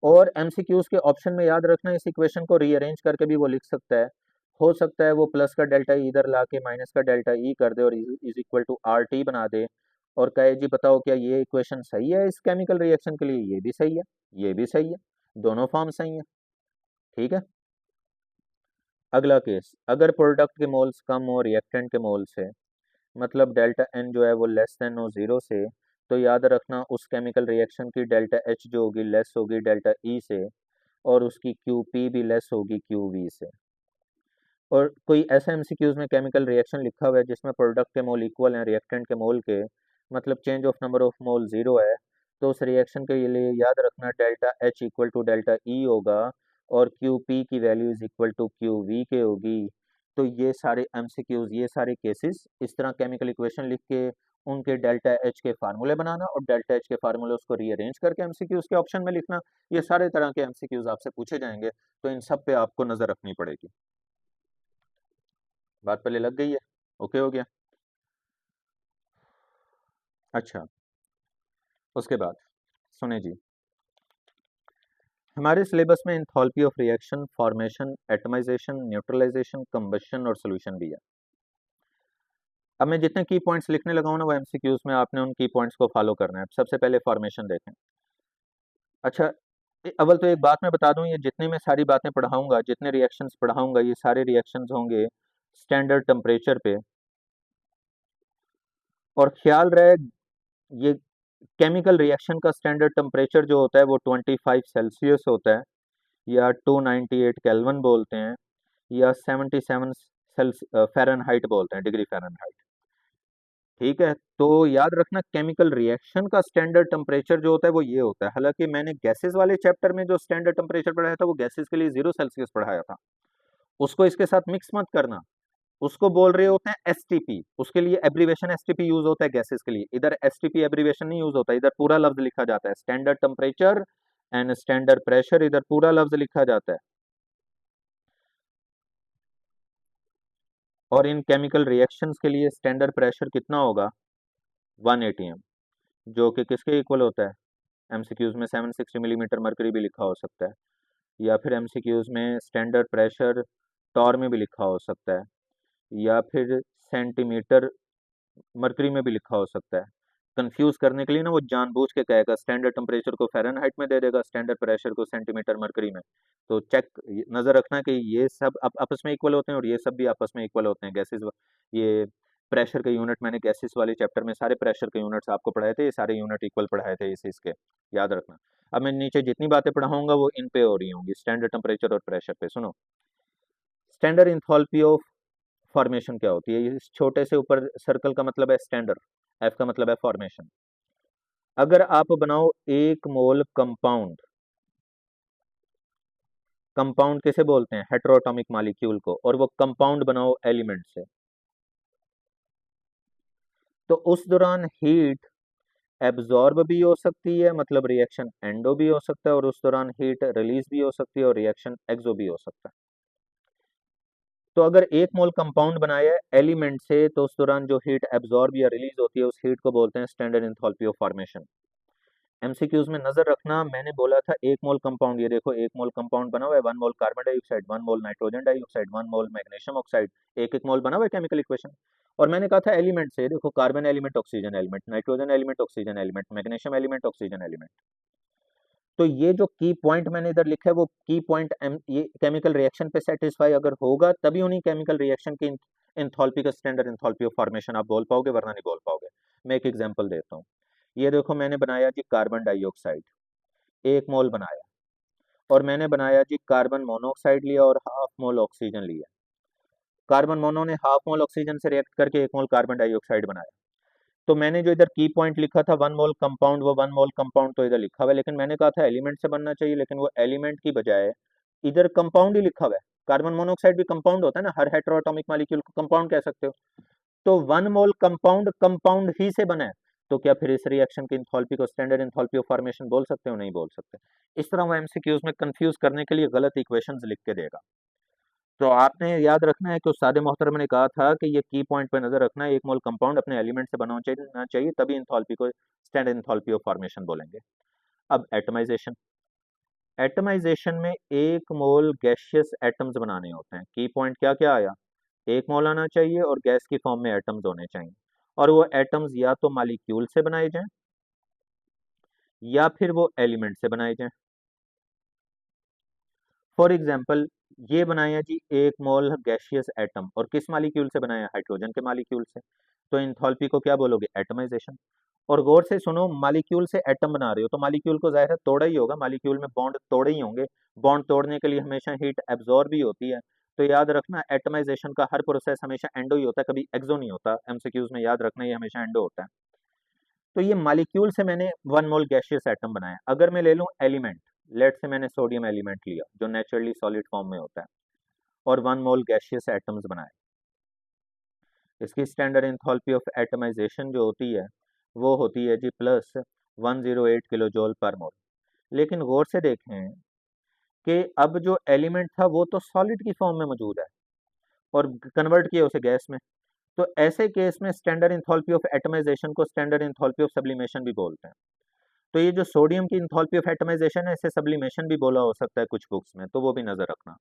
और एमसीक्यूज के ऑप्शन में याद रखना, इस इक्वेशन को रीअरेंज करके भी वो लिख सकता है, हो सकता है वो प्लस का डेल्टा ई इधर ला के माइनस का डेल्टा ई कर दे और is equal to R T बना दे, और कहे जी बताओ क्या ये इक्वेशन सही है इस केमिकल रिएक्शन के लिए, ये भी सही है, ये भी सही है, दोनों फॉर्म सही है। ठीक है। अगला केस, अगर प्रोडक्ट के मोल्स कम हो रिएक्टेंट के मोल से, मतलब डेल्टा एन जो है वो लेस देन हो जीरो से, तो याद रखना उस केमिकल रिएक्शन की डेल्टा एच जो होगी लेस होगी डेल्टा ई से, और उसकी क्यू पी भी लेस होगी क्यू वी से। और कोई ऐसा एमसीक्यूज में केमिकल रिएक्शन लिखा हुआ है जिसमें प्रोडक्ट के मोल इक्वल हैं रिएक्टेंट के मोल के, मतलब change of number of mole zero है, तो उस रिएक्शन के लिए याद रखना delta H equal to delta E होगा, और क्यू पी की value is equal to Q V के होगी। तो ये सारे एमसीक्यूज, ये सारे केसेस, इस तरह केमिकल इक्वेशन लिख के उनके डेल्टा एच के फार्मूले बनाना, और डेल्टा एच के फार्मूले उसको रीअरेंज करके एमसीक्यूज के ऑप्शन में लिखना, ये सारे तरह के एमसीक्यूज आपसे पूछे जाएंगे, तो इन सब पे आपको नजर रखनी पड़ेगी। बात पहले लग गई है? ओके हो गया। अच्छा, उसके बाद सुने जी, हमारे सिलेबस में enthalpy of reaction, formation, atomisation, neutralisation, combustion और सॉल्यूशन भी है। अब मैं जितने की पॉइंट्स लिखने लगा हूं ना वो एमसीक्यूज में आपने उन की पॉइंट्स को फॉलो करना है। सबसे पहले फॉर्मेशन देखें। अच्छा, अव्वल तो एक बात मैं बता दूं, ये जितने मैं सारी बातें पढ़ाऊंगा, जितने रिएक्शंस पढ़ाऊंगा, ये सारे रिएक्शंस होंगे स्टैंडर्ड टेम्परेचर पे। और ख्याल रहे, ये केमिकल रिएक्शन का स्टैंडर्ड टेम्परेचर जो होता है वो 25 सेल्सियस होता है, या 298 केल्विन बोलते हैं, या 77 फ़ारेनहाइट बोलते हैं, डिग्री फ़ारेनहाइट। ठीक है, तो याद रखना केमिकल रिएक्शन का स्टैंडर्ड टेम्परेचर जो होता है वो ये होता है। हालांकि मैंने गैसेस वाले चैप्टर में जो स्टैंडर्ड टेम्परेचर पढ़ाया था वो गैसेस के लिए 0 सेल्सियस पढ़ाया था, उसको इसके साथ मिक्स मत करना। उसको बोल रहे होते हैं एसटीपी, उसके लिए एब्रीवेशन एसटीपी यूज होता है गैसेस के लिए, इधर एसटीपी एब्रीवेशन नहीं यूज होता, इधर पूरा लफ्ज लिखा जाता है standard temperature and standard pressure, इधर पूरा लफ्ज लिखा जाता है। और इन केमिकल रिएक्शंस के लिए स्टैंडर्ड प्रेशर कितना होगा 1 एटीएम, जो कि किसके इक्वल होता है, एमसीक्यूज में 760 मिलीमीटर मरकरी भी लिखा हो सकता है, या फिर एमसीक्यूज में स्टैंडर्ड प्रेशर टॉर में भी लिखा हो सकता है, या फिर सेंटीमीटर मरकरी में भी लिखा हो सकता है। कंफ्यूज करने के लिए ना वो जानबूझ के कहेगा स्टैंडर्ड टेम्परेचर को फ़ारेनहाइट में दे देगा, स्टैंडर्ड प्रेशर को सेंटीमीटर मरकरी में। तो चेक, नज़र रखना कि ये सब आपस में इक्वल होते हैं और ये सब भी आपस में इक्वल होते हैं। गैसेस, ये प्रेशर के यूनिट मैंने गैसेस वाले चैप्टर में सारे प्रेशर के यूनिट्स आपको पढ़ाए थे, ये सारे यूनिट इक्वल पढ़ाए थे इस इसके, याद रखना। अब मैं नीचे जितनी बातें पढ़ाऊंगा वो इन पे हो रही होंगी, स्टैंडर्ड टेम्परेचर और प्रेशर पे। सुनो, स्टैंडर्ड इंथैल्पी ऑफ फॉर्मेशन क्या होती है, इस छोटे से ऊपर सर्कल का मतलब है स्टैंडर्ड, एफ का मतलब है फॉर्मेशन। अगर आप बनाओ एक मोल कंपाउंड, कंपाउंड किसे बोलते हैं, हेटेरोटॉमिक मॉलिक्यूल को, और वो कंपाउंड बनाओ एलिमेंट से, तो उस दौरान हीट एब्जॉर्ब भी हो सकती है, मतलब रिएक्शन एंडो भी हो सकता है, और उस दौरान हीट रिलीज भी हो सकती है और रिएक्शन एक्सो भी हो सकता है। तो अगर एक मोल कंपाउंड बनाया है एलिमेंट से, तो उस दौरान जो हीट एब्जॉर्ब या रिलीज होती है उस हीट को बोलते हैं standard enthalpy of formation. MCQs में नजर रखना, मैंने बोला था 1 मोल कंपाउंड, ये देखो 1 मोल कंपाउंड बना हुआ है, 1 mole carbon dioxide, 1 mole nitrogen dioxide, 1 मोल मैग्नीशियम ऑक्साइड, एक मोल बना हुआ है केमिकल इक्वेशन। और मैंने कहा था एलिमेंट से, देखो carbon element, oxygen element, nitrogen element, oxygen element, magnesium element, oxygen element. तो ये जो की पॉइंट मैंने इधर लिखा है वो की पॉइंट ये केमिकल रिएक्शन पे सेटिस्फाई अगर होगा तभी उन्हीं केमिकल रिएक्शन की इंथॉल्पी का स्टैंडर्ड इंथॉल्पी ऑफ फॉर्मेशन आप बोल पाओगे, वरना नहीं बोल पाओगे। मैं एक एग्जांपल देता हूँ। ये देखो मैंने बनाया जी कार्बन डाइऑक्साइड, 1 मोल बनाया, और मैंने बनाया जी कार्बन मोनोऑक्साइड लिया और हाफ मोल ऑक्सीजन लिया। कार्बन मोनो ने हाफ मोल ऑक्सीजन से रिएक्ट करके 1 मोल कार्बन डाइऑक्साइड बनाया। तो मैंने जो इधर की पॉइंट लिखा था 1 मोल कंपाउंड, वो 1 मोल कंपाउंड तो इधर लिखा हुआ है, लेकिन मैंने कहा था एलिमेंट से बनना चाहिए, लेकिन वो एलिमेंट की बजाय इधर कंपाउंड ही लिखा हुआ है। कार्बन मोनोऑक्साइड भी कंपाउंड होता है ना, हर हेटेरोएटॉमिक मॉलिक्यूल को कंपाउंड कह सकते हो। तो 1 मोल कंपाउंड कंपाउंड ही से बना है, तो क्या फिर इस रिएक्शन की इंथॉल्पी को स्टैंडर्ड इंथॉल्पी ऑफ फॉर्मेशन बोल सकते हो? नहीं बोल सकते। इस तरह वो एमसीक्यूज में कंफ्यूज करने के लिए गलत इक्वेशंस लिख के देगा। तो आपने याद रखना है कि उस सादे मोहतरम ने कहा था कि ये की पॉइंट पे नजर रखना है, 1 मोल कंपाउंड अपने एलिमेंट से बना होना चाहिए, तभी इंथॉल्पी को स्टैंडर्ड इंथॉल्पी ऑफ फॉर्मेशन बोलेंगे। अब एटमाइजेशन, एटमाइजेशन में 1 मोल गैसियस एटम्स बनाने होते हैं। की पॉइंट क्या क्या आया? 1 मोल आना चाहिए और गैस की फॉर्म में एटम्स होने चाहिए, और वो एटम्स या तो मालिक्यूल से बनाए जाएं या फिर वो एलिमेंट से बनाए जाएं। फॉर एग्जाम्पल ये बनाया जी 1 मोल गैसियस एटम, और किस मालिक्यूल से बनाया? हाइड्रोजन के मालिक्यूल से। तो इंथॉल्पी को क्या बोलोगे? एटमाइजेशन। और गौर से सुनो, मालिक्यूल से एटम बना रहे हो तो मालिक्यूल को जाहिर है तोड़ा ही होगा, मालिक्यूल में बॉन्ड तोड़े ही होंगे। बॉन्ड तोड़ने के लिए हमेशा हीट एब्जॉर्ब भी होती है। तो याद रखना एटमाइजेशन का हर प्रोसेस हमेशा एंडो ही होता है, कभी एक्सो नहीं होता। एमसीक्यूज में याद रखना ये हमेशा एंडो होता है। तो ये मालिक्यूल से मैंने 1 मोल गैसियस एटम बनाया। अगर मैं ले लूं एलिमेंट, लेट से मैंने सोडियम एलिमेंट लिया जो नेचुरली सॉलिड फॉर्म में होता है, और 1 मोल गैसियस एटम्स बनाए। इसकी स्टैंडर्ड इंथॉल्पी ऑफ एटमाइजेशन जो होती है वो होती है जी प्लस 108 किलो जूल पर मोल। लेकिन गौर से देखें कि अब जो एलिमेंट था वो तो सॉलिड की फॉर्म में मौजूद है और कन्वर्ट किया उसे गैस में। तो ऐसे केस में स्टैंडर्ड इंथॉल्पी ऑफ एटमाइजेशन को स्टैंडर्ड इंथॉल्पी ऑफ सब्लिमेशन भी बोलते हैं। तो ये जो सोडियम की इंथॉल्पी ऑफ एटमाइजेशन है इसे सब्लिमेशन भी बोला हो सकता है कुछ बुक्स में, तो वो भी नजर रखना।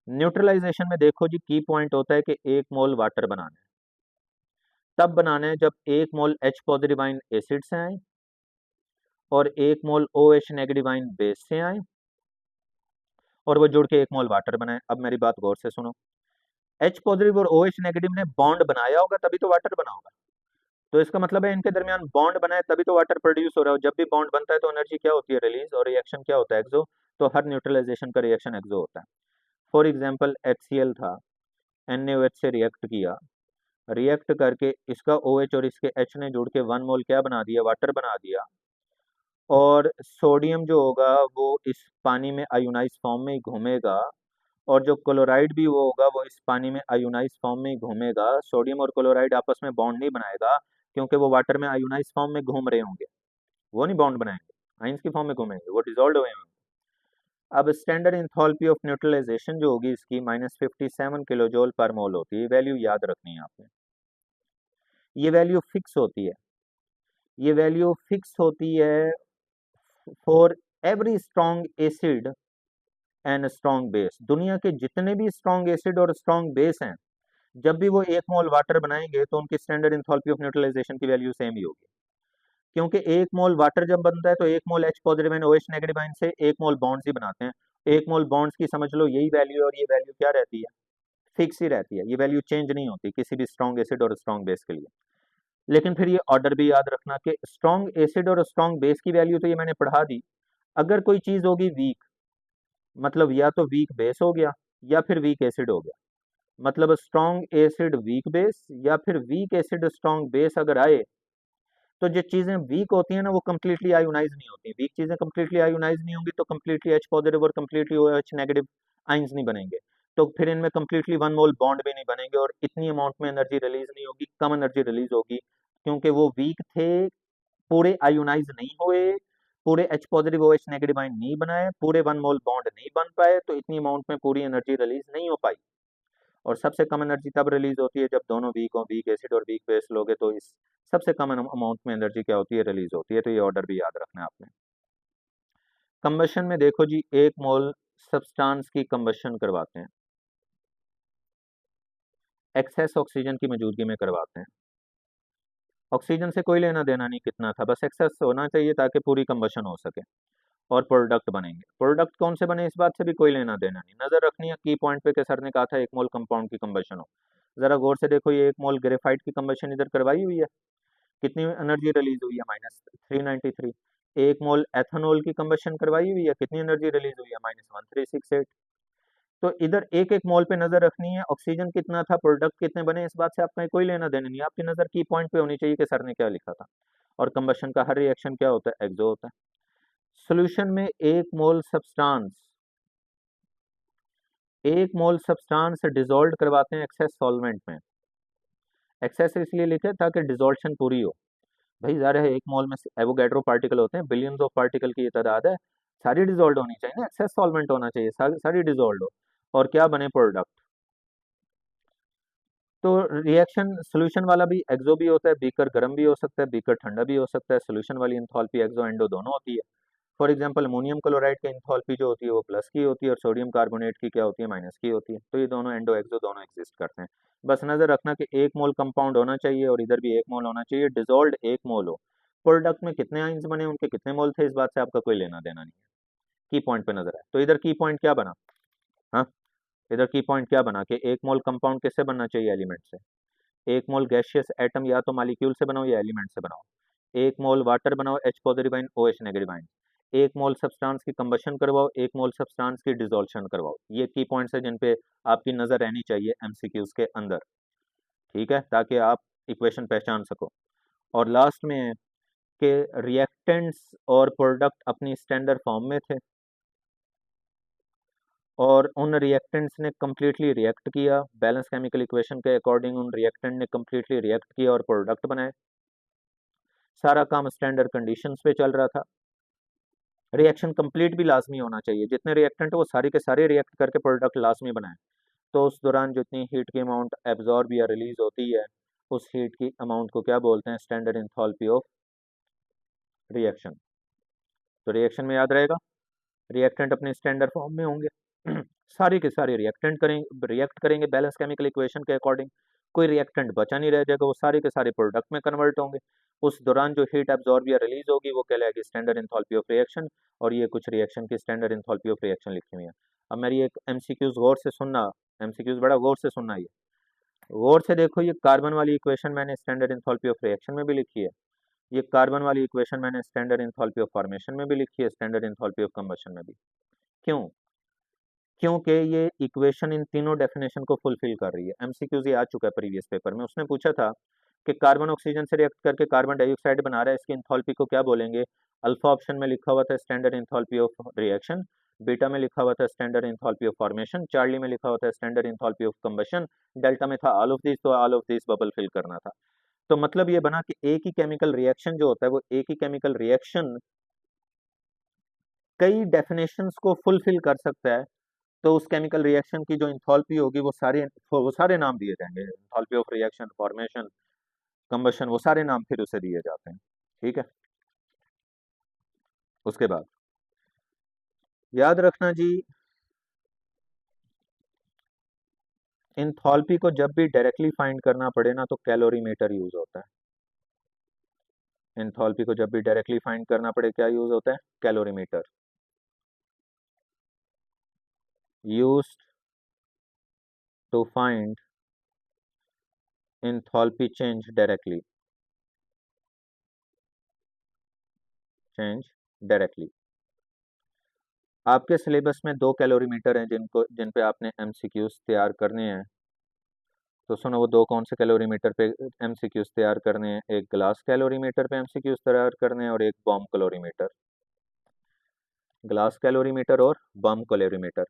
न्यूट्रलाइजेशन में देखो जी की पॉइंट होता है कि 1 मोल वाटर बनाना है, तब बनाना है जब 1 मोल H पॉजिटिव आयन एसिड से आए और 1 मोल OH नेगेटिव आयन बेस से आए, और वो जुड़ के 1 मोल वाटर बनाए। अब मेरी बात गौर से सुनो, H पॉजिटिव और OH नेगेटिव ने बॉन्ड बनाया होगा तभी तो वाटर बना होगा। तो इसका मतलब है इनके दरमियान बॉन्ड बना है तभी तो वाटर प्रोड्यूस हो रहा है, और जब भी बॉन्ड बनता है तो एनर्जी क्या होती है? रिलीज, और रिएक्शन क्या होता है? एक्सो। तो हर न्यूट्रलाइजेशन का रिएक्शन एक्सो होता है। फॉर एग्जाम्पल HCl था, NaOH से रिएक्ट किया, रिएक्ट करके इसका OH और इसके H ने जुड़ के 1 मोल क्या बना दिया? वाटर बना दिया। और सोडियम जो होगा वो इस पानी में आयोनाइज फॉर्म में ही घूमेगा, और जो क्लोराइड भी वो होगा वो इस पानी में आयोनाइज फॉर्म में ही घूमेगा। सोडियम और क्लोराइड आपस में बॉन्ड नहीं बनाएगा क्योंकि वो वाटर में आयोनाइज फॉर्म में घूम रहे होंगे, वो नहीं बॉन्ड बनाएंगे, आइंस की फॉर्म में घूमेंगे, वो डिजोल्व हुए होंगे। अब स्टैंडर्ड इंथॉल्पी ऑफ न्यूट्रलाइजेशन जो होगी इसकी -57 किलो जूल पर मोल होती है। वैल्यू याद रखनी है आपने, ये वैल्यू फिक्स होती है। ये वैल्यू फिक्स होती है for every strong acid and strong base. दुनिया के जितने भी स्ट्रॉन्ग एसिड और स्ट्रॉन्ग बेस हैं, जब भी वो 1 मोल वाटर बनाएंगे तो उनकी स्टैंडर्ड इंथॉल्पी ऑफ न्यूट्रलाइजेशन की वैल्यू सेम ही होगी। क्योंकि 1 मोल वाटर जब बनता है तो 1 मोल H positive and OH negative ion से 1 मोल बॉन्ड्स ही बनाते हैं। 1 मोल बॉन्ड्स की समझ लो यही वैल्यू है, और ये वैल्यू क्या रहती है? फिक्स ही रहती है। ये वैल्यू चेंज नहीं होती किसी भी स्ट्रॉन्ग एसिड और स्ट्रॉन्ग बेस के लिए। लेकिन फिर ये ऑर्डर भी याद रखना कि स्ट्रॉन्ग एसिड और स्ट्रॉन्ग बेस की वैल्यू तो ये मैंने पढ़ा दी। अगर कोई चीज होगी वीक, मतलब या तो वीक बेस हो गया या फिर वीक एसिड हो गया। मतलब स्ट्रॉन्ग एसिड वीक बेस या फिर वीक एसिड स्ट्रॉन्ग बेस अगर आए, तो जो चीजें वीक होती हैं ना वो कम्प्लीटली आयोनाइज नहीं होती। वीक चीजें कम्प्लीटली आयोनाइज नहीं होंगी तो कम्प्लीटली H पॉजिटिव और कम्प्लीटली OH नेगेटिव आइंस नहीं बनेंगे। तो फिर इनमें कम्प्लीटली 1 मोल बॉन्ड भी नहीं बनेंगे और इतनी अमाउंट में एनर्जी रिलीज नहीं होगी, कम एनर्जी रिलीज होगी, क्योंकि वो वीक थे, पूरे आयोनाइज नहीं हुए, पूरे H positive OH negative ion नहीं बनाए, पूरे 1 मोल बॉन्ड नहीं बन पाए, तो इतनी अमाउंट में पूरी एनर्जी रिलीज नहीं हो पाई। और सबसे कम एनर्जी तब रिलीज होती है जब दोनों वीक हो, वीक एसिड और वीक बेस लोगे तो इस सबसे कम अमाउंट में एनर्जी क्या होती है, रिलीज होती है। तो ये ऑर्डर भी याद रखना है आपने। कंबशन में देखो जी, 1 मोल सब्सटेंस की कंबशन करवाते हैं, एक्सेस ऑक्सीजन की मौजूदगी में करवाते हैं। ऑक्सीजन से कोई लेना देना नहीं कितना था, बस एक्सेस होना चाहिए ताकि पूरी कंबशन हो सके और प्रोडक्ट बनेंगे। प्रोडक्ट कौन से बने इस बात से भी कोई लेना देना नहीं, नजर रखनी है की पॉइंट पे कि सर ने कहा था 1 मोल कंपाउंड की कंबशन हो। जरा गौर से देखो, ये 1 मोल ग्रेफाइट की कंबशन इधर करवाई हुई है, कितनी एनर्जी रिलीज हुई है, -393। 1 मोल एथेनॉल की कंबशन करवाई हुई है, कितनी एनर्जी रिलीज हुई है, -1368। तो इधर एक एक मोल पे नजर रखनी है, ऑक्सीजन कितना था, प्रोडक्ट कितने बने, इस बात से आपका कोई लेना देना नहीं, आपकी नजर की पॉइंट पे होनी चाहिए कि सर ने क्या लिखा था। और कंबशन का हर रिएक्शन क्या होता है, एक्सो होता है। सोल्यूशन में 1 मोल सब्सटेंस डिजोल्व करवाते हैं एक्सेस सॉल्वेंट में। एक्सेस इसलिए लिखे ताकि डिजोल्यूशन पूरी हो। भाई ज़ाहिर है 1 मोल में एवोगैड्रो पार्टिकल होते हैं, बिलियंस ऑफ पार्टिकल की ये तादाद है, सारी डिजोल्व होनी चाहिए ना, एक्सेस सॉल्वेंट होना चाहिए, सारी डिजोल्व हो और क्या बने, प्रोडक्ट। तो रिएक्शन सोल्यूशन वाला भी एक्सो भी होता है, बीकर गर्म भी हो सकता है, बीकर ठंडा भी हो सकता है। सोल्यूशन वाली इंथॉल्पी एक्सो एंडो दोनों होती है। फॉर एग्जांपल अमोनियम क्लोराइड की इंथॉल्पी जो होती है वो प्लस की होती है और सोडियम कार्बोनेट की क्या होती है, माइनस की होती है। तो ये दोनों एंडो एक्सो दोनों एग्जिस्ट करते हैं। बस नजर रखना कि 1 मोल कंपाउंड होना चाहिए और इधर भी 1 मोल होना चाहिए, डिजोल्व 1 मोल हो। प्रोडक्ट में कितने आइंस बने, उनके कितने मोल थे, इस बात से आपका कोई लेना देना नहीं है। की पॉइंट पे नजर है, तो इधर की पॉइंट क्या बना, हाँ, इधर की पॉइंट क्या बना कि 1 मोल कंपाउंड किससे बनना चाहिए, एलिमेंट से। 1 मोल गैशियस एटम या तो मालिक्यूल से बनाओ या एलिमेंट से बनाओ। 1 मोल वाटर बनाओ, H positive ion OH negative ion. 1 मोल सब्सटेंस की कंबशन करवाओ, 1 मोल सब्सटेंस की डिजोल्यूशन करवाओ। ये की पॉइंट्स है जिन पे आपकी नजर रहनी चाहिए एमसीक्यूज के अंदर, ठीक है, ताकि आप इक्वेशन पहचान सको। और लास्ट में है कि रिएक्टेंट्स और प्रोडक्ट अपनी स्टैंडर्ड फॉर्म में थे और उन रिएक्टेंट्स ने कम्प्लीटली रिएक्ट किया, बैलेंस केमिकल इक्वेशन के अकॉर्डिंग उन रिएक्टेंट ने कम्प्लीटली रिएक्ट किया और प्रोडक्ट बनाए। सारा काम स्टैंडर्ड कंडीशंस पे चल रहा था। रिएक्शन कंप्लीट भी लाजमी होना चाहिए, जितने रिएक्टेंट वो सारे के सारे रिएक्ट करके प्रोडक्ट लाजमी बनाए। तो उस दौरान जितनी हीट की अमाउंट एब्जॉर्ब या रिलीज होती है, उस हीट की अमाउंट को क्या बोलते हैं, स्टैंडर्ड इंथैल्पी ऑफ रिएक्शन। तो रिएक्शन में याद रहेगा, रिएक्टेंट अपने स्टैंडर्ड फॉर्म में होंगे, सारे के सारे रिएक्ट करेंगे बैलेंस केमिकल इक्वेशन के अकॉर्डिंग, कोई रिएक्टेंट बचा नहीं रह जाएगा, वो सारे के सारे प्रोडक्ट में कन्वर्ट होंगे। उस दौरान जो हीट एब्जॉर्ब या रिलीज होगी वो कहलाएगी स्टैंडर्ड इंथैल्पी ऑफ रिएक्शन। और ये कुछ रिएक्शन की स्टैंडर्ड इंथैल्पी ऑफ रिएक्शन लिखी हुई है। अब मेरी एक एमसीक्यूज गौर से सुनना, एमसीक्यूज बड़ा गौर से सुनना, ये गौर से देखो, ये कार्बन वाली इक्वेशन मैंने स्टैंडर्ड इंथैल्पी ऑफ रिएक्शन में भी लिखी है, ये कार्बन वाली इक्वेशन मैंने स्टैंडर्ड इंथैल्पी ऑफ फॉर्मेशन में भी लिखी है, स्टैंडर्ड इंथैल्पी ऑफ कंबशन में भी। क्यों? क्योंकि ये इक्वेशन इन तीनों डेफिनेशन को फुलफिल कर रही है। एमसीक्यूज ये आ चुका है प्रीवियस पेपर में, उसने पूछा था कि कार्बन ऑक्सीजन से रिएक्ट करके कार्बन डाइऑक्साइड बना रहा है, इसकी इंथैल्पी को क्या बोलेंगे। अल्फा ऑप्शन में लिखा हुआ था standard enthalpy of reaction, beta में लिखा हुआ था standard enthalpy of formation, Charlie में लिखा हुआ था standard enthalpy of combustion, delta में था ऑल ऑफ दिस, तो all of this bubble fill करना था। तो मतलब ये बना कि एक ही केमिकल रिएक्शन जो होता है, वो एक ही केमिकल रिएक्शन कई डेफिनेशंस को फुलफिल कर सकता है। तो उस केमिकल रिएक्शन की जो इंथैल्पी होगी वो सारे नाम दिए जाएंगे, enthalpy of reaction, formation, combustion, वो सारे नाम फिर उसे दिए जाते हैं, ठीक है। उसके बाद याद रखना जी, इंथैल्पी को जब भी डायरेक्टली फाइंड करना पड़े ना तो कैलोरीमीटर यूज होता है। इंथैल्पी को जब भी डायरेक्टली फाइंड करना पड़े क्या यूज होता है, calorimeter, used to find enthalpy change directly, change directly. आपके सिलेबस में 2 कैलोरीमीटर हैं जिन पे आपने एमसीक्यूज तैयार करने हैं। तो सुनो, वो 2 कौन से कैलोरीमीटर पे एमसीक्यूज तैयार करने हैं, एक ग्लास कैलोरीमीटर पे एमसीक्यूज तैयार करने हैं और एक बॉम्ब कैलोरीमीटर। ग्लास कैलोरीमीटर और बॉम्ब कैलोरीमीटर।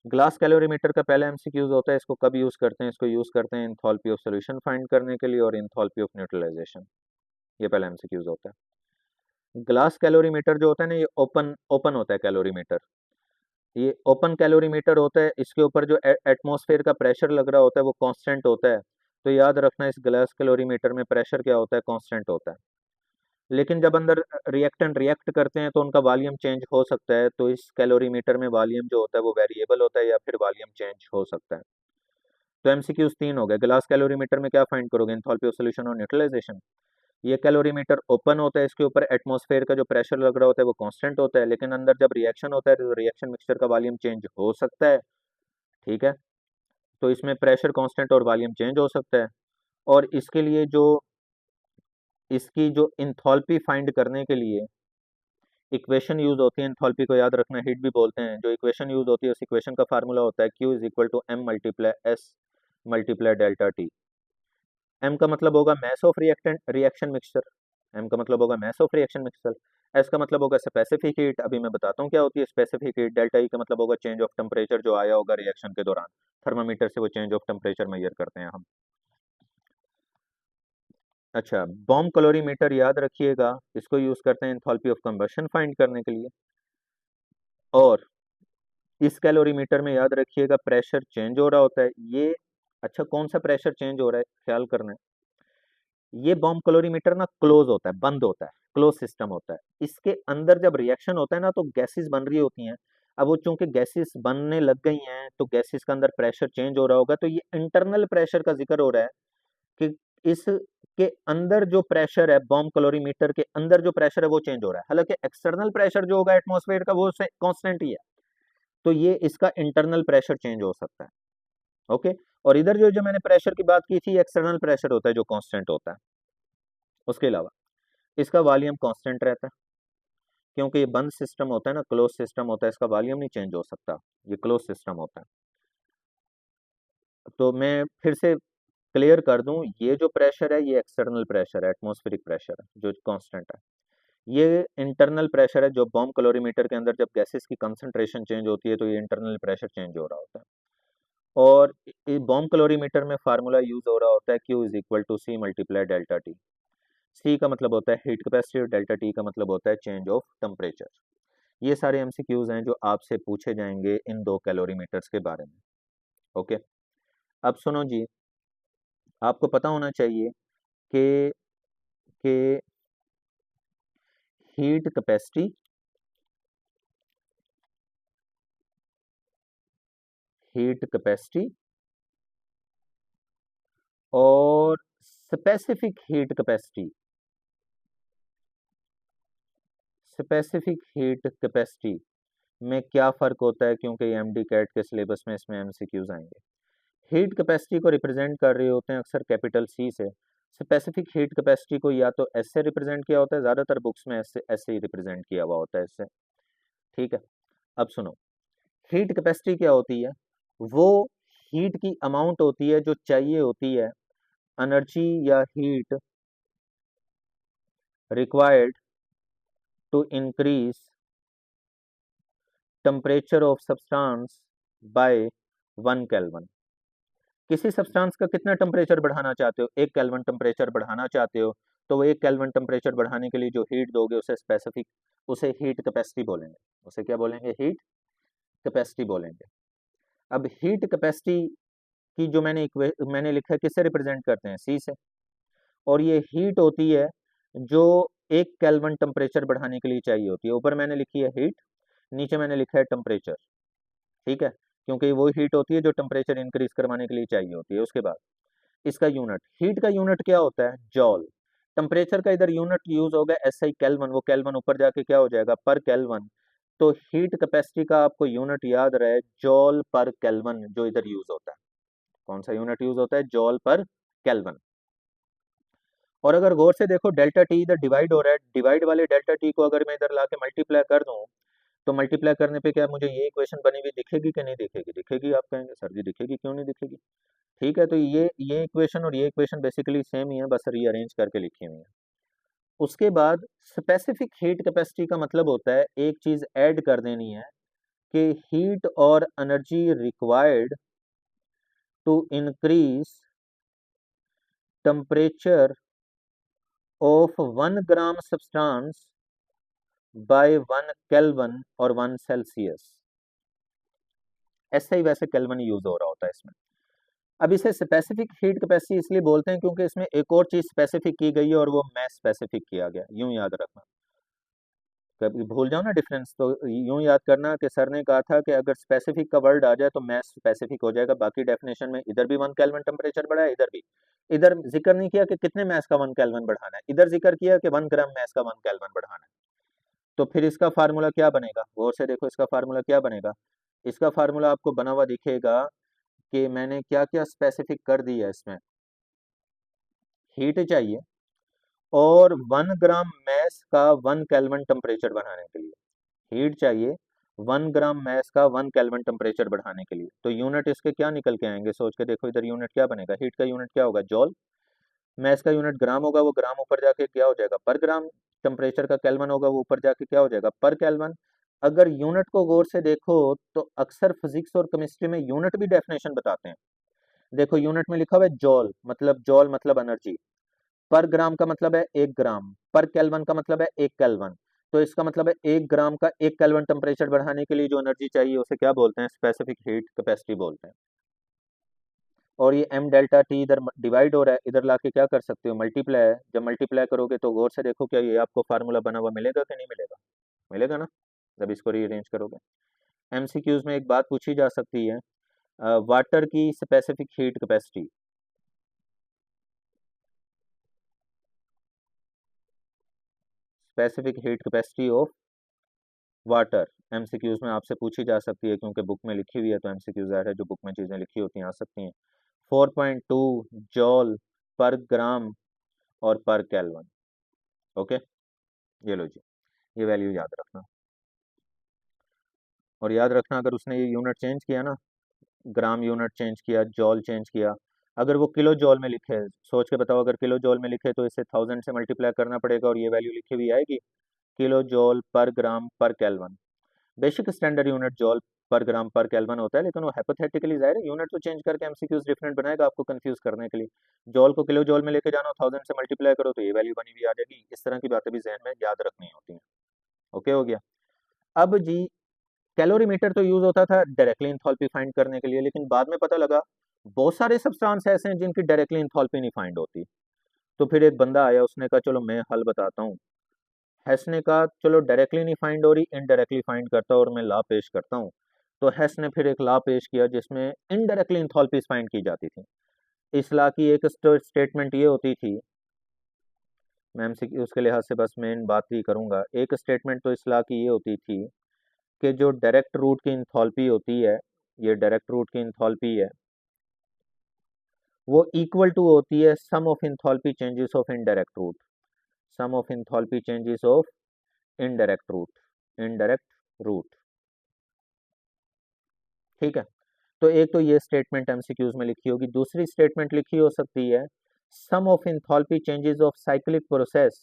ग्लास कैलोरीमीटर का पहला एमसीक्यूज होता है, इसको कब यूज करते हैं, इसको यूज करते हैं इंथैल्पी ऑफ सॉल्यूशन फाइंड करने के लिए और इंथैल्पी ऑफ न्यूट्रलाइजेशन, ये पहला एमसीक्यूज होता है। ग्लास कैलोरीमीटर जो होता है ना, ये ओपन ओपन होता है कैलोरीमीटर। ये ओपन कैलोरीमीटर होता है, इसके ऊपर जो एटमॉस्फेयर का प्रेशर लग रहा होता है वो कांस्टेंट होता है। तो याद रखना इस ग्लास कैलोरीमीटर में प्रेशर क्या होता है, कांस्टेंट होता है। लेकिन जब अंदर रिएक्टेंट रिएक्ट करते हैं तो उनका वॉल्यूम चेंज हो सकता है, तो इस कैलोरीमीटर में वॉल्यूम जो होता है वो वेरिएबल होता है या फिर वॉल्यूम चेंज हो सकता है। तो एमसीक्यूज 3 हो गए। ग्लास कैलोरीमीटर में क्या फाइंड करोगे, एंथैल्पी ऑफ सॉल्यूशन और न्यूट्रलाइजेशन। ये कैलोरीमीटर ओपन होता है, इसके ऊपर एटमॉस्फेयर का जो प्रेशर लग रहा होता है वो कांस्टेंट होता है, लेकिन अंदर जब रिएक्शन होता है तो रिएक्शन मिक्सचर का वॉल्यूम चेंज हो सकता है। ठीक है, तो इसमें प्रेशर कांस्टेंट और वॉल्यूम चेंज हो सकता है। और इसके लिए जो इसकी जो इंथॉल्पी फाइंड करने के लिए इक्वेशन यूज होती है, इंथॉल्पी को याद रखना हीट भी बोलते हैं, जो इक्वेशन यूज होती है उस इक्वेशन का फार्मूला होता है Q is equal to M multiply S multiply delta T. M का मतलब होगा mass of reactant reaction mixture, M का मतलब होगा mass of reaction mixture, S का मतलब होगा स्पेसिफिक हीट, अभी मैं बताता हूँ क्या होती है स्पेसिफिक हीट। डेल्टा ई का मतलब होगा चेंज ऑफ टेम्परेचर जो आया होगा रिएक्शन के दौरान, थर्मामीटर से वो चेंज ऑफ टेम्परेचर मेजर करते हैं हम। अच्छा, बॉम्ब कैलोरीमीटर याद रखिएगा, इसको यूज करते हैं एंथैल्पी ऑफ कंबशन फाइंड करने के लिए। और इस कैलोरीमीटर में याद रखिएगा प्रेशर चेंज हो रहा होता है ये। अच्छा, कौन सा प्रेशर चेंज हो रहा है ख्याल करना है। ये बॉम्ब कैलोरीमीटर ना क्लोज होता है, बंद होता है, क्लोज सिस्टम होता है। इसके अंदर जब रिएक्शन होता है ना तो गैसेस बन रही होती हैं। अब वो चूंकि गैसेस बनने लग गई हैं तो गैसेस का अंदर प्रेशर चेंज हो रहा होगा, तो ये इंटरनल प्रेशर का जिक्र हो रहा है कि इसके अंदर जो प्रेशर है, बॉम्ब कैलोरीमीटर के अंदर जो प्रेशर है वो चेंज हो रहा है। हालांकि एक्सटर्नल प्रेशर जो होगा एटमॉस्फेयर का वो कांस्टेंट ही है, तो ये इसका इंटरनल प्रेशर चेंज हो सकता है। ओके, और इधर जो जो मैंने प्रेशर की बात की थी एक्सटर्नल प्रेशर होता है जो कांस्टेंट होता है। उसके अलावा इसका वॉल्यूम कांस्टेंट रहता है, क्योंकि ये बंद सिस्टम होता है ना, क्लोज सिस्टम होता है, इसका वॉल्यूम नहीं चेंज हो सकता, ये क्लोज सिस्टम होता है। तो मैं फिर से क्लियर कर दूं, ये जो प्रेशर है ये एक्सटर्नल प्रेशर है, एटमॉस्फेरिक प्रेशर है जो कांस्टेंट है। ये इंटरनल प्रेशर है जो बॉम्ब कैलोरीमीटर के अंदर जब गैसेस की कंसंट्रेशन चेंज होती है तो ये इंटरनल प्रेशर चेंज हो रहा होता है। और बॉम्ब कैलोरीमीटर में फार्मूला यूज हो रहा होता है Q is equal to C multiply delta T. C का मतलब होता है हीट कैपेसिटी और डेल्टा टी का मतलब होता है चेंज ऑफ टेम्परेचर। ये सारे एमसीक्यूज हैं जो आपसे पूछे जाएंगे इन दो कैलोरीमीटर्स के बारे में। ओके, अब सुनो जी, आपको पता होना चाहिए कि कि हीट कैपेसिटी हीट कैपेसिटी और specific heat capacity, specific heat capacity में क्या फर्क होता है, क्योंकि एमडी कैट के सिलेबस में इसमें एमसीक्यूज आएंगे। हीट कैपेसिटी को रिप्रेजेंट कर रहे होते हैं अक्सर कैपिटल सी से। स्पेसिफिक हीट कैपेसिटी को या तो एस से रिप्रेजेंट किया होता है, ज्यादातर बुक्स में ऐसे ही रिप्रेजेंट किया हुआ होता है इससे। ठीक है, अब सुनो, हीट कैपेसिटी क्या होती है, वो हीट की अमाउंट होती है जो चाहिए होती है, एनर्जी या heat required to increase temperature of substance by 1 kelvin. किसी सब्सटेंस का कितना टेम्परेचर बढ़ाना चाहते हो, 1 केल्विन टेम्परेचर बढ़ाना चाहते हो, तो वो 1 केल्विन टेम्परेचर बढ़ाने के लिए जो हीट दोगे उसे स्पेसिफिक, उसे हीट कैपेसिटी बोलेंगे। उसे क्या बोलेंगे, हीट कैपेसिटी बोलेंगे। अब हीट कैपेसिटी की जो मैंने लिखा है किससे रिप्रेजेंट करते हैं, सी से। और ये हीट होती है जो 1 केल्विन टेम्परेचर बढ़ाने के लिए चाहिए होती है। ऊपर मैंने लिखी है हीट, नीचे मैंने लिखा है टेम्परेचर। ठीक है, क्योंकि वो हीट होती है जो टेम्परेचर इंक्रीज करवाने के लिए चाहिए होती है। उसके बाद इसका यूनिट, हीट का यूनिट क्या होता है, जॉल। टेम्परेचर का इधर यूनिट यूज होगा एसआई केल्विन, वो केल्विन ऊपर जाके क्या हो जाएगा, पर केल्विन। तो हीट कैपेसिटी का आपको यूनिट याद रहे, जॉल पर केल्विन जो इधर यूज होता है। कौन सा यूनिट यूज होता है, जॉल पर केल्विन। और अगर गौर से देखो डेल्टा टी इधर डिवाइड हो रहा है, डिवाइड वाले डेल्टा टी को अगर मैं इधर लाके मल्टीप्लाई कर दूं तो मल्टीप्लाई करने पे क्या मुझे ये इक्वेशन बनी हुई दिखेगी कि नहीं दिखेगी, दिखेगी। आप कहेंगे सर जी दिखेगी, क्यों नहीं दिखेगी। ठीक है, तो ये इक्वेशन और ये इक्वेशन बेसिकली सेम ही है, बस रीअरेंज करके लिखी हुई है। उसके बाद स्पेसिफिक हीट कैपेसिटी का मतलब होता है एक चीज ऐड कर देनी है कि हीट और energy required to increase temperature of 1 gram substance by 1 kelvin और 1 सेल्सियस। ऐसा ही वैसे केल्विन यूज हो रहा होता है इसमें। अब इसे स्पेसिफिक हीट कैपेसिटी इसलिए बोलते हैं क्योंकि इसमें एक और चीज स्पेसिफिक की गई है और वो मैस स्पेसिफिक किया गया, यूं याद रखना। कभी भूल जाओ ना डिफरेंस तो यूं याद करना कि सर ने कहा था कि अगर स्पेसिफिक का वर्ड आ जाए तो मैस स्पेसिफिक हो जाएगा, बाकी डेफिनेशन में इधर भी 1 केल्विन टेम्परेचर बढ़ा है, इधर भी। इधर जिक्र नहीं किया कि कितने मैस का 1 केल्विन बढ़ाना है, इधर जिक्र किया कि 1 ग्राम मैस का 1 केल्विन बढ़ाना है। तो फिर इसका फार्मूला क्या बनेगा, गौर से देखो इसका फार्मूला क्या बनेगा। इसका फार्मूला आपको बना हुआ दिखेगा कि मैंने क्या क्या स्पेसिफिक कर दिया है इसमें। हीट चाहिए और 1 ग्राम मैस का 1 केल्विन टेम्परेचर बढ़ाने के लिए हीट चाहिए, 1 ग्राम मैस का 1 केल्विन टेम्परेचर बढ़ाने के लिए। तो यूनिट इसके क्या निकल के आएंगे, सोच के देखो इधर यूनिट क्या बनेगा, हीट का यूनिट क्या होगा जॉल, मैस का यूनिट ग्राम होगा, वो ग्राम ऊपर जाके क्या हो जाएगा पर ग्राम, टेम्परेचर का केल्विन होगा वो ऊपर जाके क्या हो जाएगा पर केल्विन। अगर यूनिट को गौर से देखो तो अक्सर फिजिक्स और केमिस्ट्री में यूनिट भी डेफिनेशन बताते हैं। देखो यूनिट में लिखा हुआ है जॉल मतलब एनर्जी, पर ग्राम का मतलब है 1 ग्राम, पर केल्विन का मतलब है 1 केल्विन। तो इसका मतलब है 1 ग्राम का 1 केल्विन टेम्परेचर बढ़ाने के लिए जो एनर्जी चाहिए उसे क्या बोलते हैं, स्पेसिफिक हीट कैपेसिटी बोलते हैं। और ये एम डेल्टा टी इधर डिवाइड हो रहा है, इधर लाके क्या कर सकते हो मल्टीप्लाई है, जब मल्टीप्लाई करोगे तो गौर से देखो क्या ये आपको फार्मूला बना हुआ मिलेगा कि नहीं मिलेगा, मिलेगा ना जब इसको रीअरेंज करोगे। एमसीक्यूज में एक बात पूछी जा सकती है, वाटर की specific heat capacity, specific heat capacity of water MCQs में आपसे पूछी जा सकती है, क्योंकि बुक में लिखी हुई है तो एमसीक्यूज है जो बुक में चीजें लिखी होती हैं आ सकती हैं। 4.2 जॉल पर ग्राम और पर केल्विन। ओके, ये लो जी, ये वैल्यू याद रखना। और याद रखना अगर उसने ये यूनिट चेंज किया ना, ग्राम यूनिट चेंज किया, जॉल चेंज किया, अगर वो किलो जॉल में लिखे, सोच के बताओ अगर किलो जॉल में लिखे तो इसे 1000 से मल्टीप्लाई करना पड़ेगा और ये वैल्यू लिखी हुई आएगी kilo जॉल per gram per kelvin. Basic standard unit joule per gram per kelvin होता है, लेकिन वो हाइपोथेटिकली जाहिर है यूनिट तो चेंज करके एमसीक्यूज डिफरेंट बनाएगा आपको कंफ्यूज करने के लिए। जॉल को किलो जॉल में लेके जाना, 1000 से मल्टीप्लाई करो तो ये वैल्यू बनी हुई आ जाएगी। इस तरह की बातें भी जहन में याद रखनी होती हैं। ओके हो गया। अब जी कैलोरीमीटर तो यूज होता था डायरेक्टली इंथॉल्पी फाइंड करने के लिए, लेकिन बाद में पता लगा बहुत सारे सब्सटेंस ऐसे हैं जिनकी डायरेक्टली इंथॉल्पी नहीं फाइंड होती। तो फिर एक बंदा आया, उसने कहा चलो मैं हल बताता हूँ। हेस ने कहा चलो डायरेक्टली नहीं फाइंड हो रही, इनडायरेक्टली फाइंड करता हूँ और मैं लॉ पेश करता हूँ। तो हेस ने फिर एक लॉ पेश किया जिसमें इनडायरेक्टली इंथॉल्पीज फाइंड की जाती थी। इस लॉ की एक स्टेटमेंट ये होती थी, मैं एमसीक्यू उसके लिहाज से बस मैं इन बात ही करूंगा, एक स्टेटमेंट तो इस लॉ की ये होती थी कि जो डायरेक्ट रूट की इंथॉल्पी होती है, ये डायरेक्ट रूट की इंथॉल्पी है, वो इक्वल टू होती है sum of enthalpy changes of indirect route, sum of enthalpy changes of indirect route, indirect route. ठीक है, तो एक तो ये स्टेटमेंट एमसीक्यूज में लिखी होगी, दूसरी स्टेटमेंट लिखी हो सकती है sum of enthalpy changes of cyclic process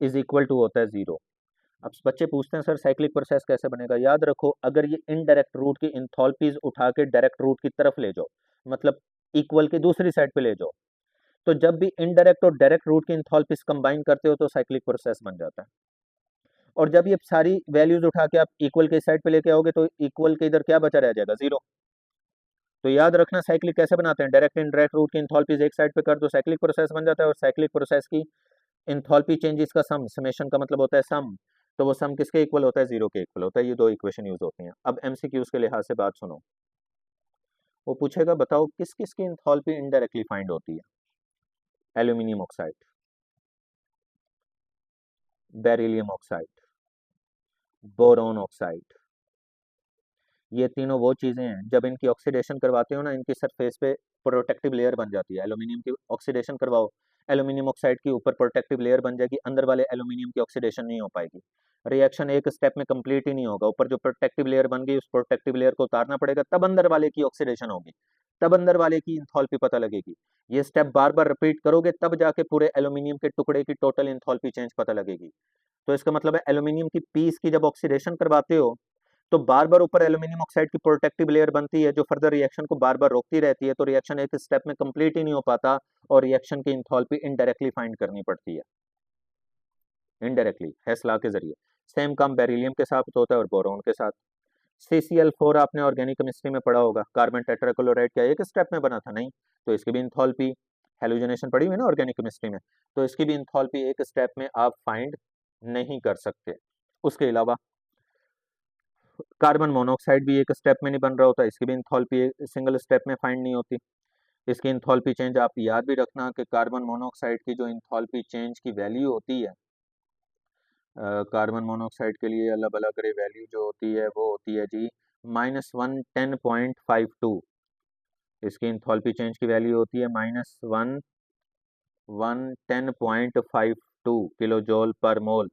is equal to होता है 0। अब बच्चे पूछते हैं सर साइक्लिक प्रोसेस कैसे बनेगा, याद रखो अगर ये इनडायरेक्ट रूट की इंथॉल्पीज उठा के डायरेक्ट रूट की तरफ ले जाओ, मतलब इक्वल की दूसरी साइड पे ले जाओ, तो जब भी इनडायरेक्ट और डायरेक्ट रूट की इंथॉल्पीज कंबाइन करते हो तो साइक्लिक प्रोसेस बन जाता है। और जब ये सारी वैल्यूज उठा के आप इक्वल के साइड पे लेके आओगे तो इक्वल के इधर क्या बचा रह जाएगा 0। तो याद रखना साइक्लिक कैसे बनाते हैं, डायरेक्ट इनडायरेक्ट रूट की इंथॉल्पीज एक साइड पे कर दो साइक्लिक प्रोसेस बन जाता है, और साइक्लिक प्रोसेस की इंथॉल्पी चेंजेस का सम, समेशन का मतलब होता है सम, तो वो सम किसके इक्वल होता है 0 के इक्वल होता है। ये दो इक्वेशन यूज होती हैं। अब एमसीक्यूज के लिहाज से बात सुनो, वो पूछेगा बताओ किस किस की इंथॉल्पी इनडायरेक्टली फाइंड होती है, aluminium oxide, beryllium oxide, boron oxide, ये तीनों वो चीजें हैं जब इनकी ऑक्सीडेशन करवाते हो ना, इनकी सरफेस पे प्रोटेक्टिव लेयर बन जाती है। एल्यूमिनियम की ऑक्सीडेशन करवाओ, एल्यूमिनियम ऑक्साइड की ऊपर प्रोटेक्टिव लेयर बन जाएगी, अंदर वाले एल्यूमिनियम की ऑक्सीडेशन नहीं हो पाएगी, रिएक्शन एक स्टेप में कंप्लीट ही नहीं होगा। ऊपर जो प्रोटेक्टिव लेयर बन गई उस प्रोटेक्टिव लेयर को उतारना पड़ेगा, तब अंदर वाले की ऑक्सीडेशन होगी, तब अंदर वाले की इंथॉल्पी पता लगेगी। ये स्टेप बार बार रिपीट करोगे तब जाके पूरे एल्यूमिनियम के टुकड़े की टोटल इंथॉल्पी चेंज पता लगेगी। तो इसका मतलब है एल्यूमिनियम की पीस की जब ऑक्सीडेशन करवाते हो तो बार बार ऊपर एल्यूमिनियम ऑक्साइड की प्रोटेक्टिव लेयर बनती है जो फर्दर रिएक्शन को बार बार रोकती रहती है, तो रिएक्शन एक स्टेप में कंप्लीट ही नहीं हो पाता और रिएक्शन की इंथॉल्पी इनडायरेक्टली फाइंड करनी पड़ती है, इनडायरेक्टली हेस लॉ के जरिए। सेम काम बेरिलियम के साथ होता है और बोरोन के साथ। CCl4 आपने ऑर्गेनिक केमिस्ट्री में पढ़ा होगा, कार्बन टेट्राक्लोराइड क्या एक स्टेप में बना था? नहीं। तो इसकी भी इंथॉल्पी, हेलोजनेशन पढ़ी हुई ना ऑर्गेनिक केमिस्ट्री में, तो इसकी भी इंथॉल्पी एक स्टेप में आप फाइंड नहीं कर सकते। उसके अलावा कार्बन मोनोऑक्साइड भी एक स्टेप में नहीं बन रहा होता, इसकी भी इंथॉल्पी सिंगल स्टेप में फाइंड नहीं होती। इसकी इंथॉल्पी चेंज आप याद भी रखना कि कार्बन मोनोऑक्साइड की जो इंथॉल्पी चेंज की वैल्यू होती है, कार्बन मोनोऑक्साइड के लिए अलग अलग वैल्यू जो होती है वो होती है जी -110.52। इसकी इंथॉल्पी चेंज की वैल्यू होती है -110.52 किलो जॉल पर मोल।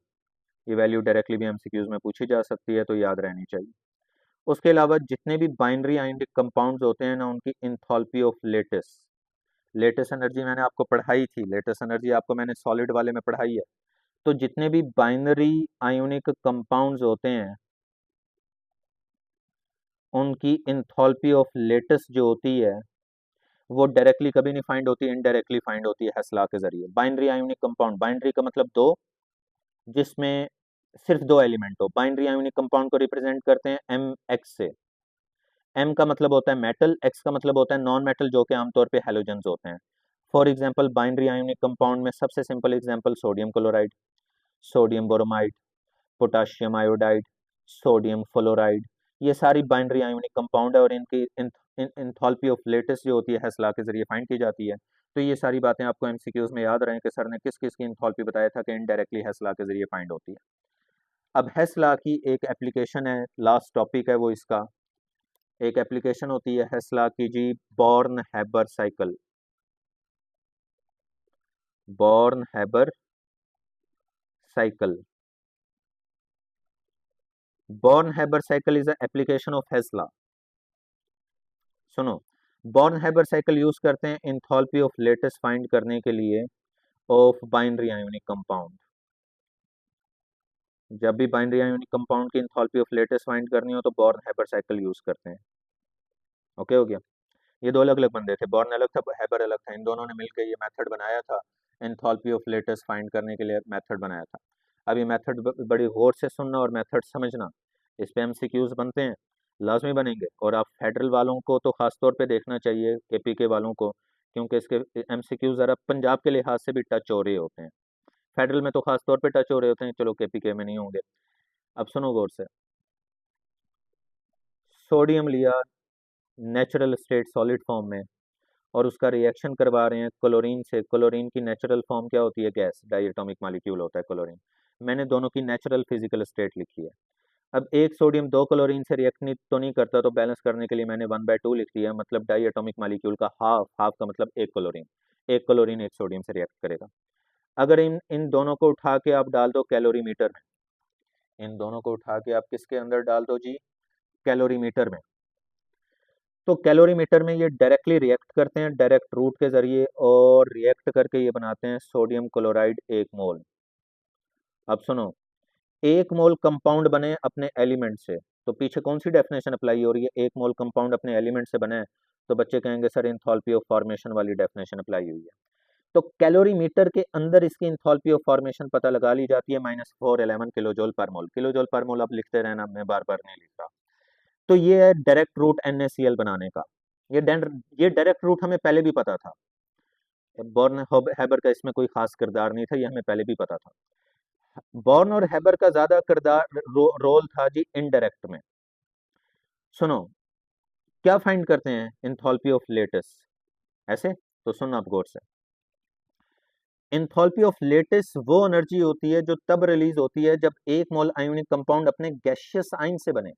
ये वैल्यू डायरेक्टली भी एमसीक्यूज में पूछी जा सकती है, तो याद रहनी चाहिए। उसके अलावा जितने भी बाइनरी आयोनिक कंपाउंड्स होते हैं ना, उनकी enthalpy of latest, latest energy मैंने आपको पढ़ाई थी, लेटेस्ट एनर्जी आपको मैंने सॉलिड वाले में पढ़ाई है। तो जितने भी बाइनरी आयोनिक कंपाउंड्स होते हैं उनकी इंथॉल्पी ऑफ लेटेस्ट जो होती है वो डायरेक्टली कभी नहीं फाइंड होती, इनडायरेक्टली फाइंड होती है हेस लॉ के जरिए। बाइनरी आयोनिक कंपाउंड, बाइनरी का मतलब दो, जिसमें सिर्फ दो एलिमेंट हो, बाइनरी आयोनिक कंपाउंड को रिप्रेजेंट करते हैं एम एक्स से। एम का मतलब होता है मेटल, एक्स का मतलब होता है नॉन मेटल, जो कि आमतौर पे हैलोजेंस होते हैं। For example binary ionic compound में सबसे simple example sodium chloride, sodium bromide, potassium iodide, sodium fluoride, ये सारी बाइनरी आयोनिक कंपाउंड है और इनकी इंथॉल्पी ऑफ लेटेस्ट जो होती है हेस लॉ के जरिए फाइंड की जाती है। तो ये सारी बातें आपको एमसीक्यूज में याद रहें कि सर ने किस किस की इंथॉल्पी बताया था कि इनडायरेक्टली हेस लॉ के जरिए फाइंड होती है। अब हेस लॉ की एक एप्लीकेशन है, लास्ट टॉपिक है वो इसका, एक एप्लीकेशन होती है हेस लॉ की जी, Born Haber cycle. Born Haber cycle, Born Haber cycle is application of Hess law. सुनो, बॉर्न हैबर साइकिल यूज करते हैं इंथॉल्पी ऑफ लेटेस्ट फाइंड करने के लिए ऑफ बाइनरी आयोनिक कंपाउंड। जब भी बाइनरी आयोनिक कंपाउंड की इंथॉल्पी ऑफ लेटेस्ट फाइंड करनी हो तो बॉर्न हैबर साइकिल यूज करते हैं। ओके हो गया। ये दो अलग अलग बंदे थे, बॉर्न अलग था, हैबर अलग था, इन दोनों ने मिलकर ये मेथड बनाया था, एंथैल्पी ऑफ लेटेस्ट फाइंड करने के लिए मेथड बनाया था। अब ये मेथड बड़ी गौर से सुनना और मेथड समझना, इस पे एमसीक्यूज बनते हैं, लाजमी बनेंगे। और आप फेडरल वालों को तो खास तौर पे देखना चाहिए, केपीके वालों को, क्योंकि इसके एमसीक्यूज ज़रा पंजाब के लिहाज से भी टच हो रहे होते हैं, फेडरल में तो खास तौर पे टच हो रहे होते हैं, चलो केपीके में नहीं होंगे। अब सुनो गौर से, सोडियम लिया नेचुरल स्टेट सॉलिड फॉर्म में और उसका रिएक्शन करवा रहे हैं क्लोरीन से। क्लोरीन की नेचुरल फॉर्म क्या होती है? गैस, डायटोमिक मॉलिक्यूल होता है क्लोरीन। मैंने दोनों की नेचुरल फिजिकल स्टेट लिखी है। अब एक सोडियम दो क्लोरीन से रिएक्ट नहीं तो नहीं करता, तो बैलेंस करने के लिए मैंने 1/2 लिख दिया, मतलब डायटोमिक मॉलिक्यूल का हाफ, हाफ का मतलब एक क्लोरीन, एक क्लोरीन एक सोडियम से रिएक्ट करेगा। अगर इन इन दोनों को उठा के आप डाल दो कैलोरीमीटर में, इन दोनों को उठा के आप किसके अंदर डाल दो जी? कैलोरीमीटर में। तो कैलोरीमीटर में ये डायरेक्टली रिएक्ट करते हैं डायरेक्ट रूट के जरिए, और रिएक्ट करके ये बनाते हैं सोडियम क्लोराइड 1 मोल। अब सुनो, 1 मोल कंपाउंड बने अपने एलिमेंट से, तो पीछे कौन सी डेफिनेशन अप्लाई हो रही है? 1 मोल कंपाउंड अपने एलिमेंट से बने, तो बच्चे कहेंगे सर इंथॉल्पी ऑफ फॉर्मेशन वाली डेफिनेशन अप्लाई हुई है। तो कैलोरीमीटर के अंदर इसकी इंथॉल्पी ऑफ फॉर्मेशन पता लगा ली जाती है, -411 किलो जॉल पर मोल। किलो जॉल पर मोल आप लिखते रहना, मैं बार बार नहीं लिख रहा। तो ये है डायरेक्ट रूट NaCl बनाने का। ये डायरेक्ट रूट हमें पहले भी पता था, बॉर्न हैबर का इसमें कोई खास किरदार नहीं था, ये हमें पहले भी पता था। बॉर्न और हैबर का ज्यादा किरदार रोल था जी इनडायरेक्ट में। सुनो, क्या फाइंड करते हैं इंथॉल्पी ऑफ लेटेस्ट? ऐसे तो सुन आप गौर से, इंथॉल्पी ऑफ लेटेस्ट वो एनर्जी होती है जो तब रिलीज होती है जब 1 मोल आयोनिक कंपाउंड अपने गैशियस आयन से बने।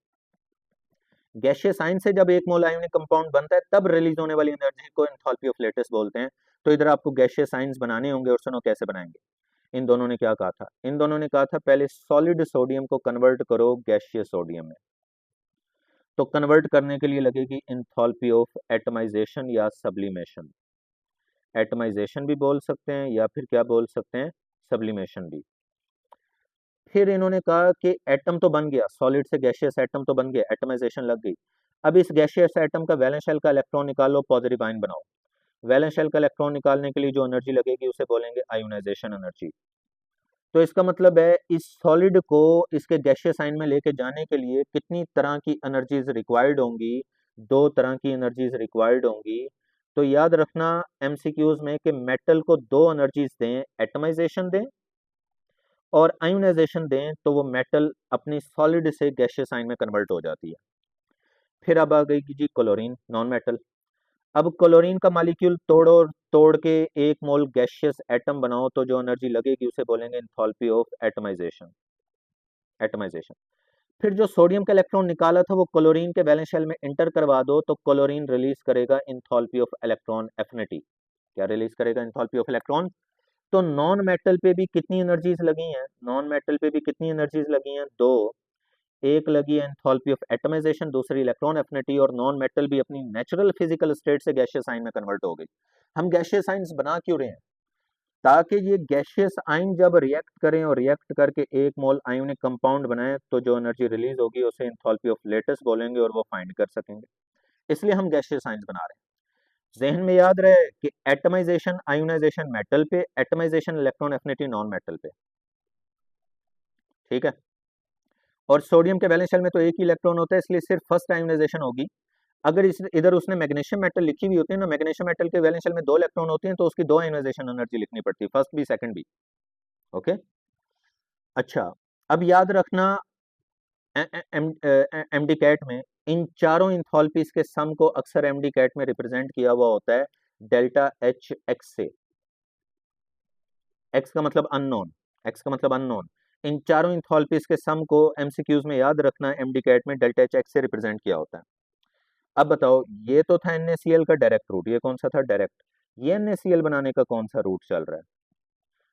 गैशियस आयन से जब 1 मोल आयोनिक कंपाउंड बनता है तब रिलीज होने वाली एनर्जी को एंथैल्पी ऑफ लेटेस्ट बोलते हैं। तो इधर आपको गैशियस आयंस बनाने होंगे, और सुनो कैसे बनाएंगे। इन दोनों ने क्या कहा था? इन दोनों ने कहा था पहले सॉलिड सोडियम को कन्वर्ट करो गैशियस सोडियम में। तो कन्वर्ट करने के लिए लगेगी एंथैल्पी ऑफ एटमाइजेशन या सब्लिमेशन। एटमाइजेशन भी बोल सकते हैं या फिर क्या बोल सकते हैं, सब्लिमेशन भी। फिर इन्होंने कहा कि एटम तो बन गया, सॉलिड से गैशियस एटम तो बन गया, एटमाइजेशन लग गई। अब इस गैशियस एटम का वैलेंस शेल का इलेक्ट्रॉन निकालो, पॉजिटिव आयन बनाओ। वैलेंस शेल का इलेक्ट्रॉन निकालने के लिए जो एनर्जी लगेगी उसे बोलेंगे आयोनाइजेशन एनर्जी। तो इसका मतलब है इस सॉलिड को इसके गैसियस साइन में लेके जाने के लिए कितनी तरह की एनर्जीज रिक्वायर्ड होंगी? दो तरह की एनर्जीज रिक्वायर्ड होंगी। तो याद रखना एमसीक्यूज में कि मेटल को दो एनर्जीज दें, एटमाइजेशन दें और आयोनाइजेशन दें, तो वो मेटल अपनी सॉलिड से गैसियस साइन में कन्वर्ट हो जाती है। फिर अब आ गई जी क्लोरीन, नॉन मेटल। अब क्लोरीन का मॉलिक्यूल तोड़ो, तोड़ के एक मोल गैसियस एटम बनाओ, तो जो एनर्जी लगेगी उसे बोलेंगे एंथैल्पी ऑफ एटमाइजेशन। एटमाइजेशन। फिर जो सोडियम का इलेक्ट्रॉन निकाला था वो क्लोरीन के वैलेंस शेल में इंटर करवा दो, तो क्लोरीन रिलीज करेगा एंथैल्पी ऑफ इलेक्ट्रॉन एफिनिटी। क्या रिलीज करेगा? Enthalpy of electron. तो नॉन मेटल पे भी कितनी एनर्जीज लगी हैं? नॉन मेटल पे भी कितनी एनर्जीज लगी हैं? दो। एक लगी है एंथैल्पी ऑफ एटमाइजेशन, दूसरी इलेक्ट्रॉन एफिनिटी। और नॉन मेटल भी अपनी नेचुरल फिजिकल स्टेट से गैसियस आयन में कन्वर्ट हो गई। हम गैसियस आयन्स बना क्यों रहे हैं? ताकि ये गैसियस आयन जब रिएक्ट करें और रिएक्ट करके एक मोल आयोनिक कंपाउंड बनाए, तो जो एनर्जी रिलीज होगी उसे एंथैल्पी ऑफ लेटेस्ट बोलेंगे और वो फाइंड कर सकेंगे। इसलिए हम गैसियस आयन्स बना रहे हैं। जहन में याद रहे कि एटमाइजेशन आयोनाइजेशन मेटल पे, atomisation electron affinity non metal पे। ठीक है। और सोडियम के वैलेंस शेल में तो एक ही इलेक्ट्रॉन होता है, इसलिए सिर्फ फर्स्ट आयोनाइजेशन होगी। अगर इस इधर उसने मैग्नीशियम मेटल लिखी हुई होती है ना, मैग्नीशियम मेटल के वैलेंस शेल में दो इलेक्ट्रॉन होती हैं, तो उसकी दो आयोनाइजेशन एनर्जी लिखनी पड़ती है, फर्स्ट भी सेकंड भी। ओके। अच्छा, अब याद रखना एमडी कैट में इन चारों इंथॉल्पीज के सम को अक्सर एमडी कैट में रिप्रेजेंट किया हुआ होता है डेल्टा एच एक्स से। एक्स का मतलब अननोन, एक्स का मतलब अननोन। इन चारों इंथॉल्पीज के सम को एमसीक्यूज में याद रखना एमडी कैट में डेल्टा एच एक्स से रिप्रेजेंट किया होता है। अब बताओ, ये तो था NaCl का डायरेक्ट रूट, ये कौन सा था? डायरेक्ट। ये NaCl बनाने का कौन सा रूट चल रहा है?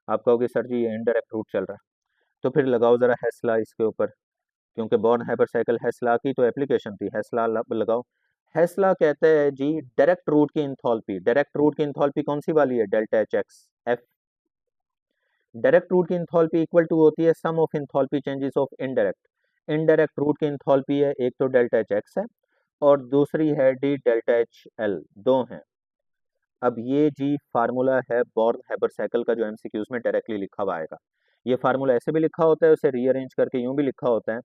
आप कहोगे सर जी ये इनडायरेक्ट रूट चल रहा है। तो फिर लगाओ जरा हेस्ला इसके ऊपर, क्योंकि बॉर्न हाइपर साइकिल हेस्ला की तो एप्लीकेशन थी, हेस्ला लगाओ। हेस्ला कहते हैं जी डायरेक्ट रूट की इंथॉल्पी, डायरेक्ट रूट की इंथॉल्पी कौन सी वाली है? Delta H X F. Direct route की इंथॉल्पी इक्वल टू होती है sum of enthalpy changes of indirect. Indirect route की इंथॉल्पी है, एक तो डेल्टा एच एक्स है और दूसरी है डी डेल्टा एच एल, दो हैं। अब ये जी फार्मूला है बॉर्न हाइपर साइकिल का, जो एमसीक्यूज में डायरेक्टली लिखा हुआ आएगा। ये फार्मूला ऐसे भी लिखा होता है, उसे रीअरेंज करके यूं भी लिखा होता है।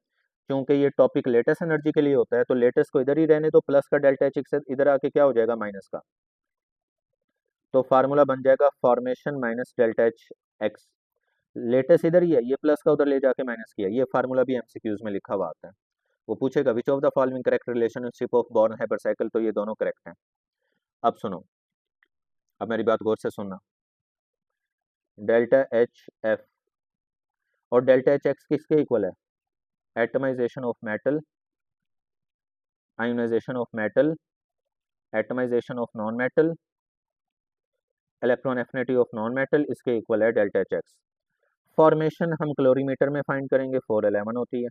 क्योंकि ये टॉपिक लेटेस्ट एनर्जी के लिए होता है, तो लेटेस्ट को इधर ही रहने दो, प्लस का डेल्टा एच एक्स इधर आके क्या हो जाएगा? माइनस का। तो फार्मूला बन जाएगा formation minus delta H x. Latest इधर ही है, ये प्लस का उधर ले जाके माइनस किया। ये फार्मूला भी एमसीक्यूज में लिखा हुआ आता है। वो पूछेगा which of the following correct relationship of born hyper cycle, तो ये दोनों करेक्ट हैं। अब सुनो, अब मेरी बात गौर से सुनना। डेल्टा एच एफ और डेल्टा एच एक्स किसके इक्वल है? Atomisation of metal, ionisation of metal, atomisation of non metal, electron affinity of non metal, इसके इक्वल है डेल्टा एच एक्स। फॉर्मेशन हम क्लोरीमीटर में फाइंड करेंगे, 411 होती है।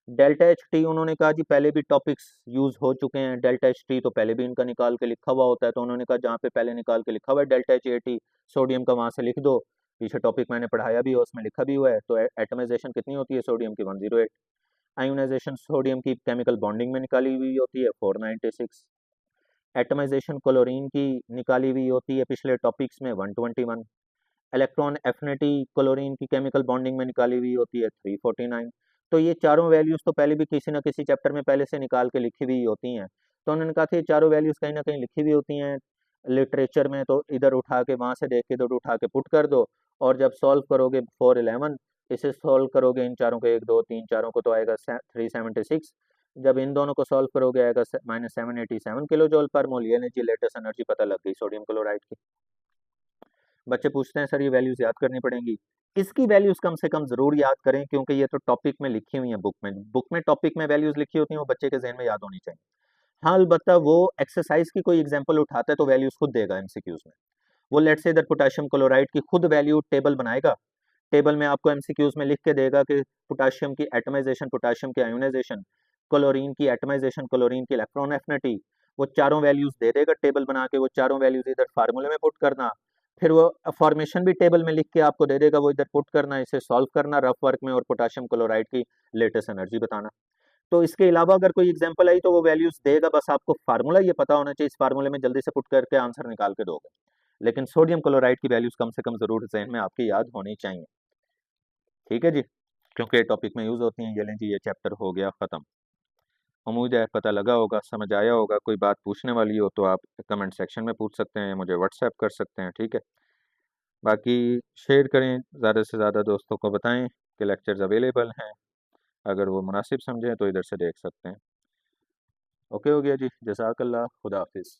डेल्टा एच टी उन्होंने कहा जी पहले भी टॉपिक्स यूज हो चुके हैं, डेल्टा एच टी तो पहले भी इनका निकाल के लिखा हुआ होता है, तो उन्होंने कहा जहाँ पे पहले निकाल के लिखा हुआ है delta H A T sodium का, वहां से लिख दो। पीछे टॉपिक मैंने पढ़ाया भी है, उसमें लिखा भी हुआ है। तो एटमाइजेशन कितनी होती है सोडियम की? 108। आयोनाइजेशन सोडियम की केमिकल बॉन्डिंग में निकाली हुई होती है, 496। एटमाइजेशन क्लोरीन की निकाली हुई होती है पिछले टॉपिक्स में, 121। इलेक्ट्रॉन एफिनिटी क्लोरीन की केमिकल बॉन्डिंग में निकाली हुई होती है, 349। तो ये चारों वैल्यूज तो पहले भी किसी ना किसी चैप्टर में पहले से निकाल के लिखी हुई होती हैं। तो उन्होंने कहा था ये चारों वैल्यूज कहीं ना कहीं लिखी हुई होती हैं लिटरेचर में, तो इधर उठा के वहां से देख के इधर उठा के पुट कर दो। और जब सॉल्व करोगे 411, इसे सॉल्व करोगे इन चारों को, 1 2 3 चारों को, तो आएगा 376। जब इन दोनों को सॉल्व करोगे आएगा -787 किलो जॉल पर मोल। यानी जी लेटेस्ट एनर्जी पता लग गई सोडियम क्लोराइड की। बच्चे पूछते हैं सर ये वैल्यूज याद करनी पड़ेंगी। इसकी वैल्यूज कम से कम जरूर याद करें, क्योंकि ये तो टॉपिक में लिखी हुई है बुक में। बुक में टॉपिक में वैल्यूज लिखी होती हैं, वो बच्चे के जहन में याद होनी चाहिए। हाँ अलबत्ता वो एक्सरसाइज की कोई एग्जांपल उठाता है तो वैल्यूज खुद देगा एमसीक्यूज में। वो लेट से इधर पोटेशियम क्लोराइड की खुद वैल्यू टेबल बनाएगा, टेबल में आपको एमसीक्यूज में लिख के देगा कि पोटेशियम की एटमाइजेशन, पोटेशियम की आयोनाइजेशन, क्लोरीन की एटमाइजेशन, क्लोरीन की इलेक्ट्रॉन एफिनिटी, वो चारों वैल्यूज दे देगा टेबल बना के। वो चारों वैल्यूज इधर फार्मूले में पुट करना, फिर वो फॉर्मेशन भी टेबल में लिख के आपको दे देगा, वो इधर पुट करना, इसे सॉल्व करना रफ वर्क में, और पोटेशियम क्लोराइड की लेटेस्ट एनर्जी बताना। तो इसके अलावा अगर कोई एग्जांपल आई तो वो वैल्यूज देगा, बस आपको फार्मूला ये पता होना चाहिए, इस फार्मूले में जल्दी से पुट करके आंसर निकाल के दोगे। लेकिन सोडियम क्लोराइड की वैल्यूज कम से कम जरूर जहन में आपकी याद होनी चाहिए। ठीक है जी, क्योंकि टॉपिक में यूज़ होती हैं। ये लें जी, ये चैप्टर हो गया ख़त्म। उम्मीद है पता लगा होगा, समझ आया होगा। कोई बात पूछने वाली हो तो आप कमेंट सेक्शन में पूछ सकते हैं, मुझे व्हाट्सएप कर सकते हैं, ठीक है। बाकी शेयर करें, ज़्यादा से ज़्यादा दोस्तों को बताएं कि लेक्चर्स अवेलेबल हैं। अगर वो मुनासिब समझें तो इधर से देख सकते हैं। ओके हो गया जी, जज़ाकल्लाह, खुदा हाफिज़।